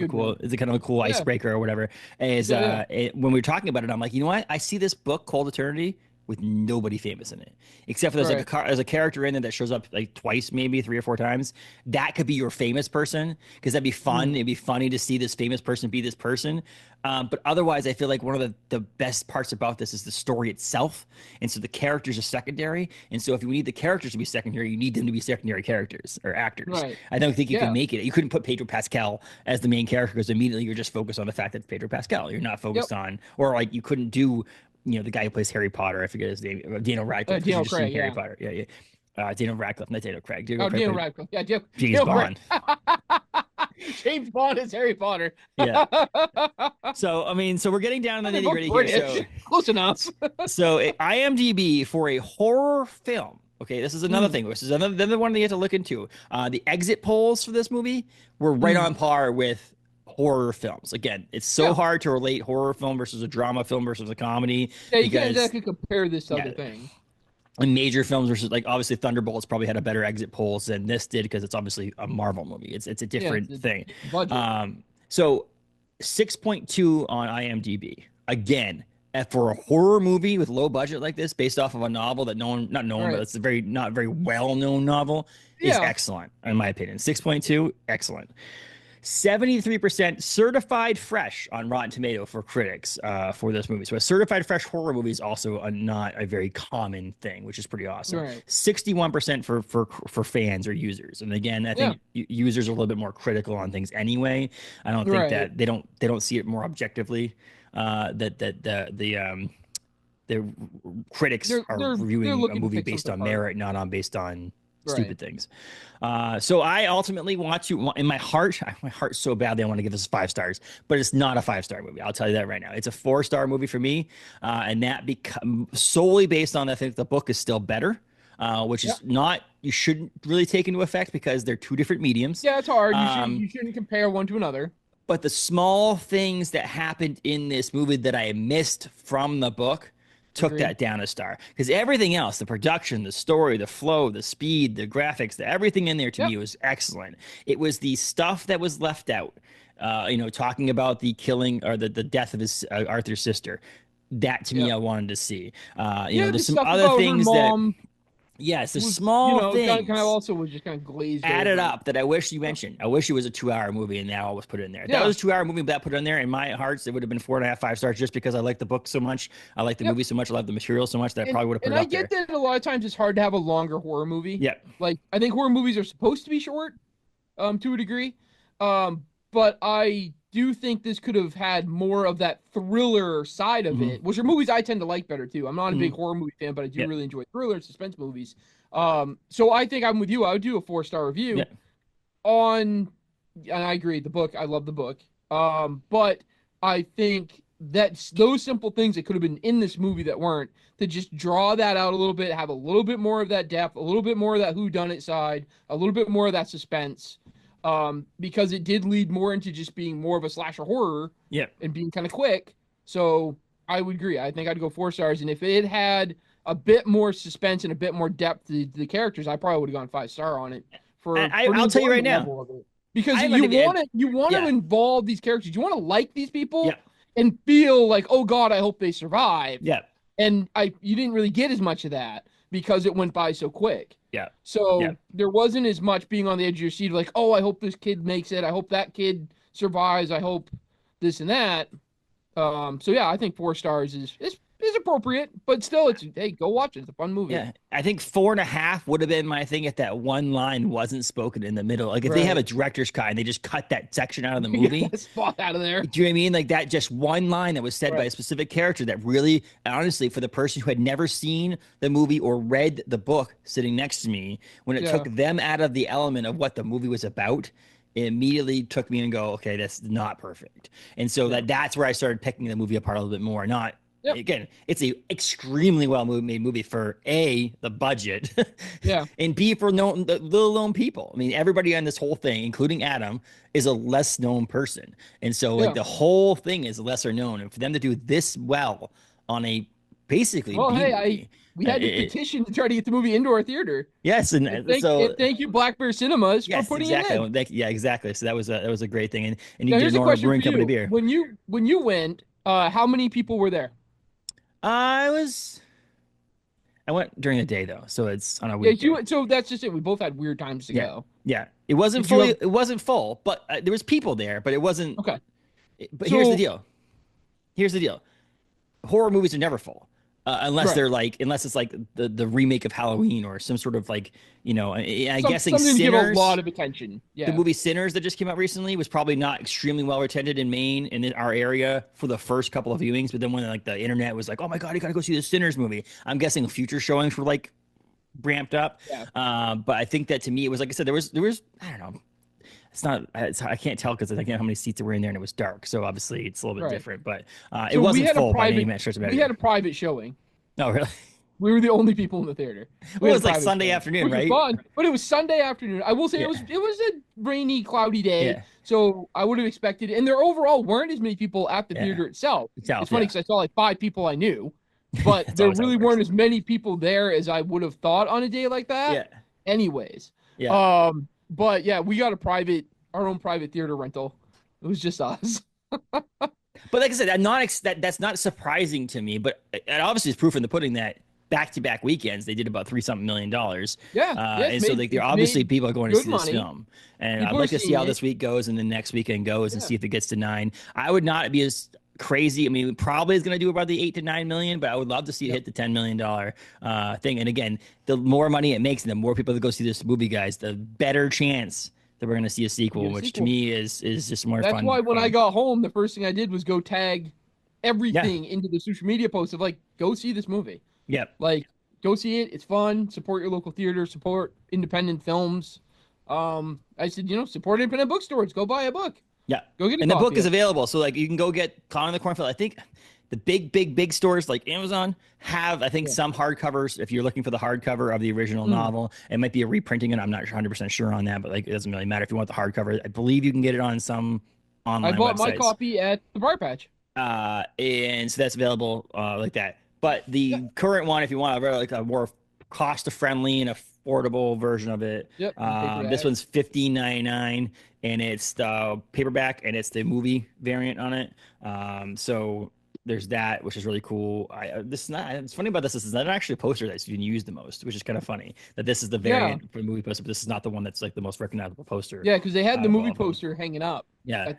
cool. It's kind of a cool icebreaker or whatever. When we were talking about it, I'm like, you know what? I see this book Cold Eternity with nobody famous in it, except for there's a character in it that shows up like twice, maybe 3 or 4 times. That could be your famous person, because that'd be fun. It'd be funny to see this famous person be this person. But otherwise, I feel like one of the best parts about this is the story itself. And so the characters are secondary. And so if you need the characters to be secondary, you need them to be secondary characters or actors. Right. I don't think you can make it. You couldn't put Pedro Pascal as the main character because immediately you're just focused on the fact that it's Pedro Pascal. You're not focused on, or like you couldn't do, the guy who plays Harry Potter, I forget his name, Daniel Radcliffe. Daniel Craig, Harry Potter. Daniel Radcliffe, not Daniel Craig. Daniel Radcliffe. Yeah, James Bond. James Bond is Harry Potter. Yeah. So we're getting down to the nitty gritty here. So close enough. So IMDb for a horror film. Okay, this is another thing. This is another one that you have to look into. The exit polls for this movie were right on par with horror films. Again, it's so hard to relate horror film versus a drama film versus a comedy. Yeah, you can't exactly compare this to other thing. And major films versus, like, obviously Thunderbolts probably had a better exit polls than this did because it's obviously a Marvel movie. It's a different thing. So 6.2 on IMDb. Again, for a horror movie with low budget like this, based off of a novel that but it's a not very well known novel, is excellent in my opinion. 6.2, excellent. 73% certified fresh on Rotten Tomato for critics for this movie. So a certified fresh horror movie is also not a very common thing, which is pretty awesome. Right. 61% for fans or users. And again, I think users are a little bit more critical on things anyway. I don't think that they don't see it more objectively. That the critics are reviewing a movie based on merit, not based on stupid things. So I ultimately want to, in my heart so badly, I want to give this 5 stars, but it's not a 5-star movie. I'll tell you that right now. It's a 4-star movie for me. And that solely based on, I think the book is still better, which is not, you shouldn't really take into effect because they're 2 different mediums. Yeah, it's hard. You shouldn't compare one to another. But the small things that happened in this movie that I missed from the book took that down a star, because everything else, the production, the story, the flow, the speed, the graphics, everything in there to me was excellent. It was the stuff that was left out, talking about the killing or the death of his Arthur's sister. That to me, I wanted to see. There's some other things that. Yes, the small things. Kind of also was just kind of glazed added up that I wish you mentioned. I wish it was a 2-hour movie and that all was put in there. If that was a 2-hour movie, but that put it in there, in my hearts, it would have been 4.5, 5 stars just because I like the book so much. I like the movie so much. I love the material so much that I probably would have put it up there. And I get that a lot of times it's hard to have a longer horror movie. Yeah. Like, I think horror movies are supposed to be short, to a degree. But I do think this could have had more of that thriller side of it, which are movies I tend to like better too. I'm not a big horror movie fan, but I do really enjoy thriller and suspense movies. So I think I'm with you. I would do a 4-star review and I agree. The book, I love the book. But I think that those simple things that could have been in this movie that weren't, to just draw that out a little bit, have a little bit more of that depth, a little bit more of that whodunit side, a little bit more of that suspense. Because it did lead more into just being more of a slasher horror and being kind of quick. So I would agree. I think I'd go 4 stars. And if it had a bit more suspense and a bit more depth to the characters, I probably would have gone 5-star on it. I'll tell you right now. Because you want to involve these characters. You want to like these people and feel like, oh God, I hope they survive. Yeah. And you didn't really get as much of that because it went by so quick. Yeah. So there wasn't as much being on the edge of your seat, like, oh, I hope this kid makes it. I hope that kid survives. I hope this and that. So yeah, I think 4 stars is appropriate, but still, hey, go watch it. It's a fun movie. Yeah, I think 4.5 would have been my thing if that one line wasn't spoken in the middle. Like if they have a director's cut and they just cut that section out of the movie, get that spot out of there. Do you know what I mean? Like that, just one line that was said by a specific character that really, honestly, for the person who had never seen the movie or read the book sitting next to me, when it took them out of the element of what the movie was about, it immediately took me and go, okay, that's not perfect. And so that's where I started picking the movie apart a little bit more. Not again, it's a extremely well made movie for A, the budget, and B, for the little known people. I mean, everybody on this whole thing, including Adam, is a less known person, and so like the whole thing is lesser known. And for them to do this well on a basically, we had to petition to try to get the movie into our theater. Yes, and thank you, Black Bear Cinemas, for putting it in. Exactly. So that was a great thing, and you did Normal Brewing Company beer. When you went, how many people were there? I went during the day though, so it's on a weekday. So that's just it. We both had weird times to go. Yeah, it wasn't it wasn't full, but there was people there, but it wasn't. Okay. But here's the deal. Horror movies are never full. Unless they're unless it's like the remake of Halloween or some sort of I'm guessing Sinners. Give a lot of attention. Yeah. The movie Sinners that just came out recently was probably not extremely well attended in Maine and in our area for the first couple of viewings. But then when the internet was like, oh my God, you got to go see the Sinners movie. I'm guessing future showings were ramped up. Yeah. But I think that to me, it was like I said, there was, I don't know. I can't tell because I can't know how many seats were in there and it was dark. So obviously it's a little bit different, but it wasn't full by any stretch of imagination. We had a private showing. Oh, really? We were the only people in the theater. It was like Sunday afternoon, right? Fun, but it was Sunday afternoon. I will say it was a rainy, cloudy day. Yeah. So I would have expected, and there overall weren't as many people at the theater itself. It's funny because I saw 5 people I knew, but there really weren't as many people there as I would have thought on a day like that. Yeah. Anyways. Yeah. But yeah, we got our own private theater rental. It was just us. But like I said, that's not surprising to me. But it obviously is proof in the pudding that back-to-back weekends, they did about $3-something million. Yeah, And so like, they're obviously people are going to see this money. film, and People I'd like to see how it. this week goes and the next weekend goes, and see if it gets to 9. I would not be as crazy. I mean, probably is going to do about the 8 to 9 million, but I would love to see it hit the $10 million thing. And again, the more money it makes, and the more people that go see this movie, guys, the better chance that we're going to see a sequel, which to me is just more fun. That's why when I got home, the first thing I did was go tag everything into the social media posts of like, go see this movie. Yep. Like, go see it. It's fun. Support your local theater. Support independent films. I said, support independent bookstores. Go buy a book. Yeah. Go get a And the book is available. So like, you can go get Caught in the Cornfield. I think the big stores like Amazon have, I think, some hardcovers. If you're looking for the hardcover of the original novel, it might be a reprinting, and I'm not 100% sure on that, but like, it doesn't really matter if you want the hardcover. I believe you can get it on some online I bought websites. my copy at the Briar Patch. And so that's available like that. But the current one, if you want like a more cost-friendly and affordable version of it, this one's $15.99, and it's the paperback, and it's the movie variant on it. So there's that, which is really cool. It's funny about this. This is not actually a poster that's been used the most, which is kind of funny that this is the variant for the movie poster, but this is not the one that's like the most recognizable poster. Yeah, because they had the movie poster hanging up. Yeah,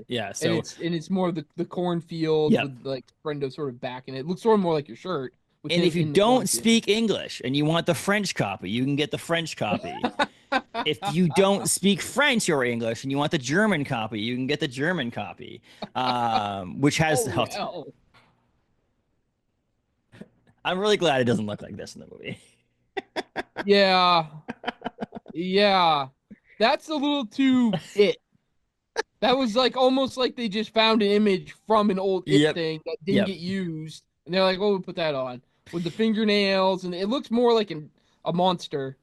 yeah. So it's more the cornfield with like Frendo sort of back, and it looks sort of more like your shirt. And if you don't speak English and you want the French copy, you can get the French copy. If you don't speak French or English and you want the German copy, you can get the German copy, which has helped. I'm really glad it doesn't look like this in the movie. Yeah. That's a little too it. That was like almost like they just found an image from an old it thing that didn't get used, and they're like, "Oh, we'll put that on with the fingernails," and it looks more like a monster.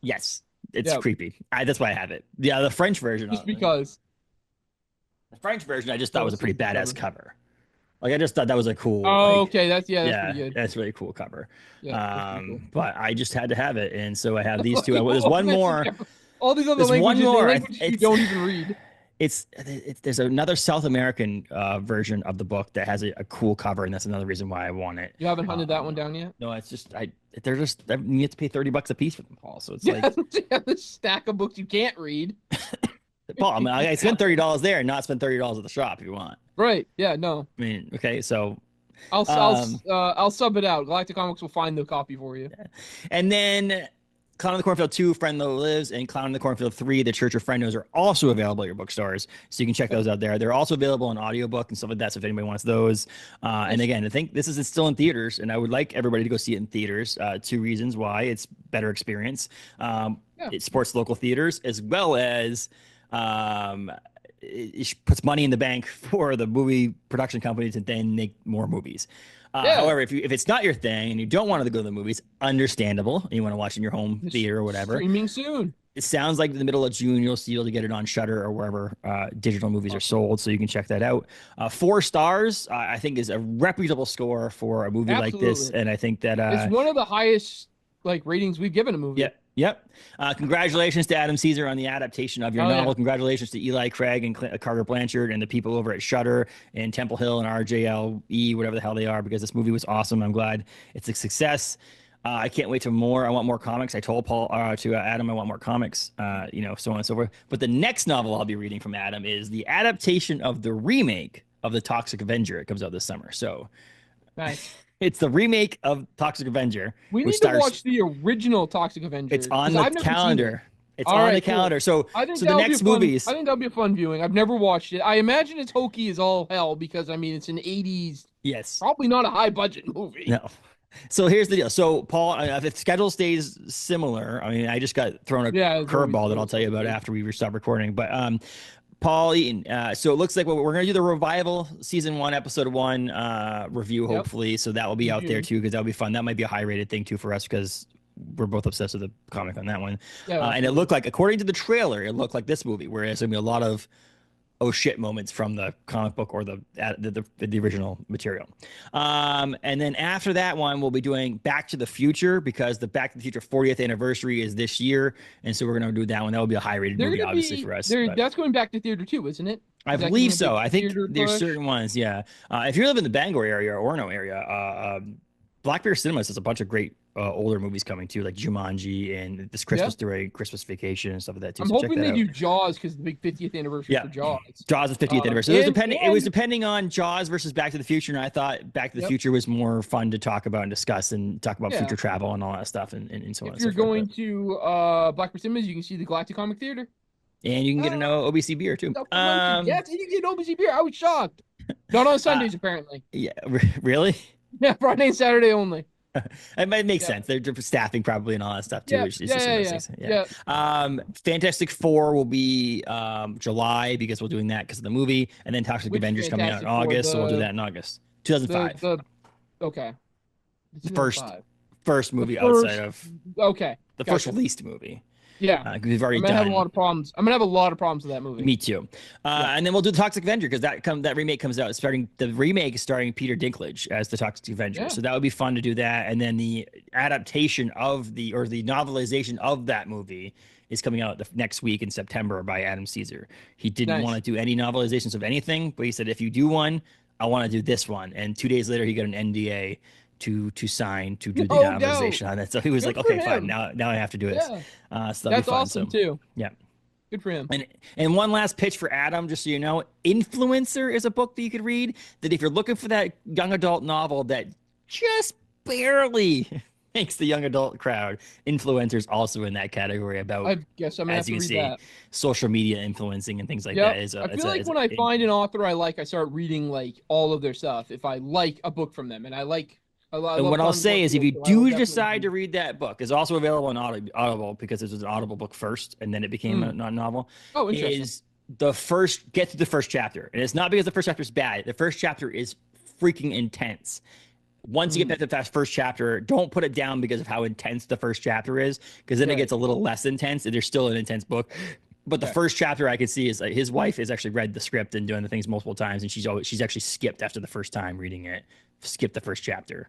Yes, it's creepy. That's why I have it. Yeah, the French version. Just because. The French version, I just thought was a pretty badass cover. Like, I just thought that was a cool. Oh, okay, that's pretty good. That's a really cool cover. Yeah, cool. But I just had to have it, and so I have these two. There's one more. All these other languages you don't even read. There's another South American version of the book that has a cool cover, and that's another reason why I want it. You haven't hunted that one down yet? No, it's just you have to pay $30 a piece for them, Paul. So it's like this stack of books you can't read. Paul, I mean, I spend $30 there and not spend $30 at the shop if you want. Right? Yeah. No. I mean, okay, so I'll sub it out. Galactic Comics will find the copy for you. Yeah. And then Clown in the Cornfield 2, Frendo Lives, and Clown in the Cornfield 3, The Church of Frendos, are also available at your bookstores. So you can check those out there. They're also available in audiobook and stuff like that. So if anybody wants those. And again, I think this is still in theaters, and I would like everybody to go see it in theaters. 2 reasons why. It's better experience. It supports local theaters, as well as it puts money in the bank for the movie production companies to then make more movies. However, if it's not your thing and you don't want to go to the movies, understandable, and you want to watch in your home theater or whatever. Streaming soon. It sounds like in the middle of June you'll be able to get it on Shudder or wherever digital movies are sold, so you can check that out. 4 stars, I think, is a reputable score for a movie like this, and I think that it's one of the highest ratings we've given a movie. Yep. Congratulations to Adam Cesare on the adaptation of your novel. Yeah. Congratulations to Eli Craig and Carter Blanchard and the people over at Shudder and Temple Hill and RJLE, whatever the hell they are, because this movie was awesome. I'm glad it's a success. I can't wait to more. I want more comics. I told Adam I want more comics, so on and so forth. But the next novel I'll be reading from Adam is the adaptation of the remake of The Toxic Avenger. It comes out this summer. So nice. It's the remake of Toxic Avenger. We need to watch the original Toxic Avenger. It's on the calendar. It's on the calendar. So the next movies. I think that'll be a fun viewing. I've never watched it. I imagine it's hokey as all hell because, I mean, it's an 80s. Yes. Probably not a high-budget movie. No. So here's the deal. So, Paul, if the schedule stays similar, I mean, I just got thrown a curveball that I'll tell you about after we stop recording. But Paul Eaton. So it looks like we're going to do the Revival Season 1, Episode 1 review, hopefully. So that will be out there, too, because that'll be fun. That might be a high-rated thing, too, for us, because we're both obsessed with the comic on that one. And it looked like, according to the trailer, it looked like this movie, whereas there's going to be a lot of oh shit moments from the comic book or the original material. And then after that one, we'll be doing Back to the Future, because the Back to the Future 40th anniversary is this year. And so we're going to do that one. That will be a high-rated movie, obviously, for us. That's going back to theater too, isn't it? I believe so. I think there's certain ones, yeah. If you live in the Bangor area or Orono area, Black Bear Cinemas has a bunch of great older movies coming too, like Jumanji and this Christmas Story, Christmas Vacation, and stuff like that too. I'm so check hoping that they out. do Jaws because the big 50th anniversary for Jaws. Jaws is 50th anniversary. It was depending on Jaws versus Back to the Future, and I thought Back to the Future was more fun to talk about and discuss and talk about future travel and all that stuff and so on. If you're going to Black Bear Cinemas, you can see the Galactic Comic Theater. And you can get an OBC beer too. Yes, you can get an OBC beer. I was shocked. Not on Sundays, apparently. Yeah, really? Yeah, Friday and Saturday only. It might make sense. They're staffing probably and all that stuff too. Fantastic Four will be July because we're doing that because of the movie, and then Toxic Avengers coming out in August, so we'll do that in August. 2005. Okay. First movie outside of the first released movie. Yeah, we've already done. I'm gonna have a lot of problems. I'm gonna have a lot of problems with that movie. Me too. And then we'll do the Toxic Avenger because that remake comes out. The remake is starring Peter Dinklage as the Toxic Avenger, so that would be fun to do that. And then the adaptation of the novelization of that movie is coming out next week in September by Adam Cesare. He didn't want to do any novelizations of anything, but he said if you do one, I want to do this one. And 2 days later, he got an NDA to sign to do the novelization on it. So he was like, okay, fine. Now I have to do it. So that's awesome too. Yeah. Good for him. And one last pitch for Adam, just so you know, Influencer is a book that you could read that if you're looking for that young adult novel that just barely makes the young adult crowd, Influencer's also in that category about, I guess I'm gonna have to read that. Social media influencing and things like that. I feel like when I find an author I like, I start reading like all of their stuff. If I like a book from them and I like and what I'll say is if you do decide to read that book, it's also available on Audible because it was an Audible book first and then it became a novel. Oh, interesting. Get through the first chapter. And it's not because the first chapter is bad. The first chapter is freaking intense. Once you get to that first chapter, don't put it down because of how intense the first chapter is, because then it gets a little less intense and there's still an intense book. But the first chapter I could see is like his wife has actually read the script and doing the things multiple times, and she's actually skipped after the first time reading it. Skip the first chapter.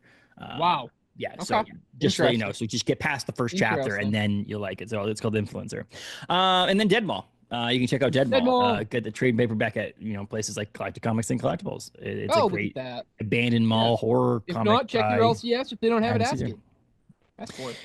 Wow. Yeah. Okay. So just so you know, so just get past the first chapter and then you'll like it. So it's called Influencer. And then Dead Mall. You can check out Dead Mall. Get the trade paperback at places like Galactic Comics and Collectibles. It's a great abandoned mall horror comic. If not, check your LCS if they don't have it. Ask for it.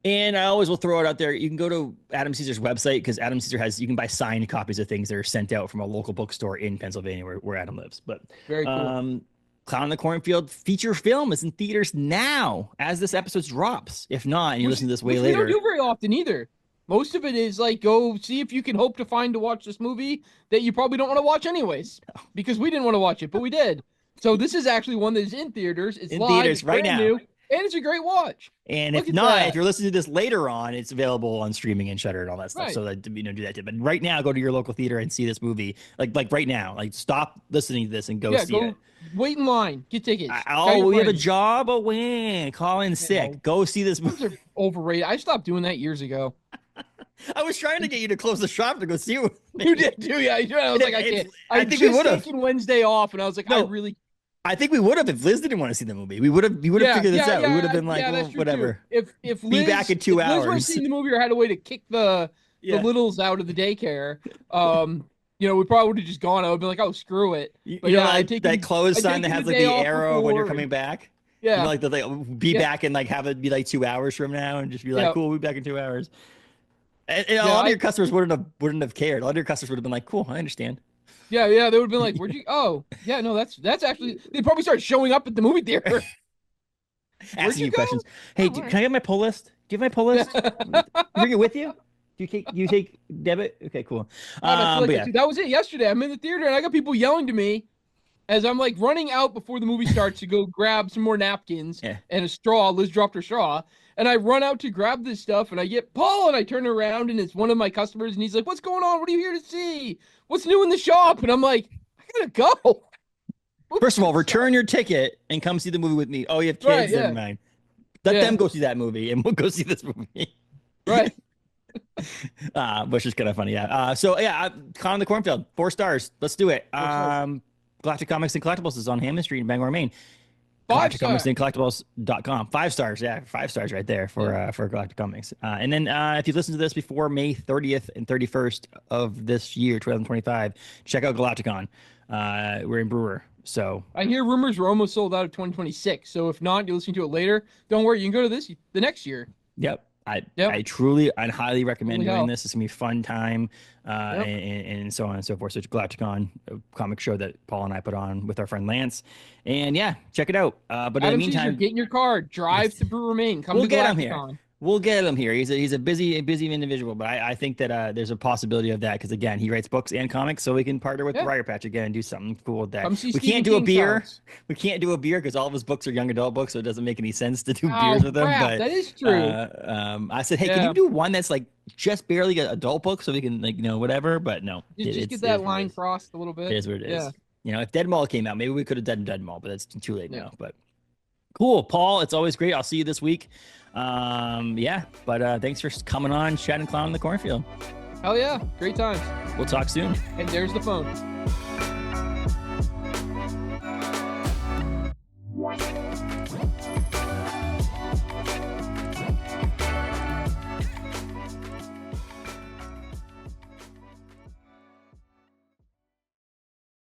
And I always will throw it out there. You can go to Adam Caesar's website because Adam Caesar you can buy signed copies of things that are sent out from a local bookstore in Pennsylvania where Adam lives. But very cool. Clown in the Cornfield feature film is in theaters now as this episode drops. If not, and you listen to this way later. We don't do very often either. Most of it is like, go see if you can hope to find to watch this movie that you probably don't want to watch anyways, because we didn't want to watch it, but we did. So this is actually one that is in theaters. It's in live, theaters right now. New, and it's a great watch. And if not, if you're listening to this later on, it's available on streaming and Shudder and all that stuff. Right. So that do that too. But right now, go to your local theater and see this movie. Like right now, like stop listening to this and go see it. Wait in line. Get tickets. We have a job. A win. Call in sick. Go see this movie. Those are overrated. I stopped doing that years ago. I was trying to get you to close the shop to go see it. You did too, yeah. I was like, I can't. I think we would have taken Wednesday off, and I was like, I think we would have if Liz didn't want to see the movie. We would have figured this out. We would have been like, well, whatever. Too. If Liz, be back in 2 hours. Liz were seeing the movie or had a way to kick the littles out of the daycare, we probably would have just gone. I would have been like, oh, screw it. But like that clothes sign that has like the arrow when you're coming back. Yeah. Be back and like have it be like 2 hours from now and just be like, cool, we'll be back in 2 hours. And a lot of your customers wouldn't have cared. A lot of your customers would have been like, cool, I understand. Yeah, they would have been like, where'd you that's actually they probably started showing up at the movie theater. Asking you questions. Hey, can I get my pull list? Do you have my pull list? Bring it with you? Do you take debit? Okay, cool. That was it yesterday. I'm in the theater and I got people yelling to me as I'm like running out before the movie starts to go grab some more napkins and a straw. Liz dropped her straw. And I run out to grab this stuff and I get Paul and I turn around and it's one of my customers and he's like, what's going on? What are you here to see? What's new in the shop? And I'm like, I gotta go. First of all, return your ticket and come see the movie with me. Oh, you have kids? Never mind. Let them go see that movie and we'll go see this movie. Right. Which is kind of funny. Yeah. Clown in the Cornfield, 4 stars. Let's do it. Galactic Comics and Collectibles is on Hammond Street in Bangor, Maine. Galactic Comics and Collectibles.com. 5 stars. Yeah, 5 stars right there for Galactic Comics. And then if you listen to this before May 30th and 31st of this year, 2025, check out Galacticon. We're in Brewer. So I hear rumors we're almost sold out of 2026. So if not, you're listening to it later. Don't worry, you can go to the next year. Yep. I'd highly recommend doing hell. this. It's gonna be a fun time, and so on and so forth. So it's Galacticon, a comic show that Paul and I put on with our friend Lance, and yeah, check it out. But in the Adam meantime, Caesar, get in your car, drive to Brewer, Maine. Come we'll to get him here. Galacticon. We'll get him here. He's a busy individual, but I think that there's a possibility of that because again, he writes books and comics, so we can partner with Briar Patch again and do something cool with that. Come see We Stephen can't do a King's beer. house. We can't do a beer because all of his books are young adult books, so it doesn't make any sense to do beers with them. Crap, But that is true. I said, hey, can you do one that's like just barely an adult book so we can whatever? But no, Just get that line crossed a little bit. It is what it is. Yeah. If Dead Mall came out, maybe we could have done Dead Mall, but that's too late now. But cool, Paul. It's always great. I'll see you this week. But thanks for coming on, chatting clown in the cornfield. Hell yeah, great times. We'll talk soon. And there's the phone.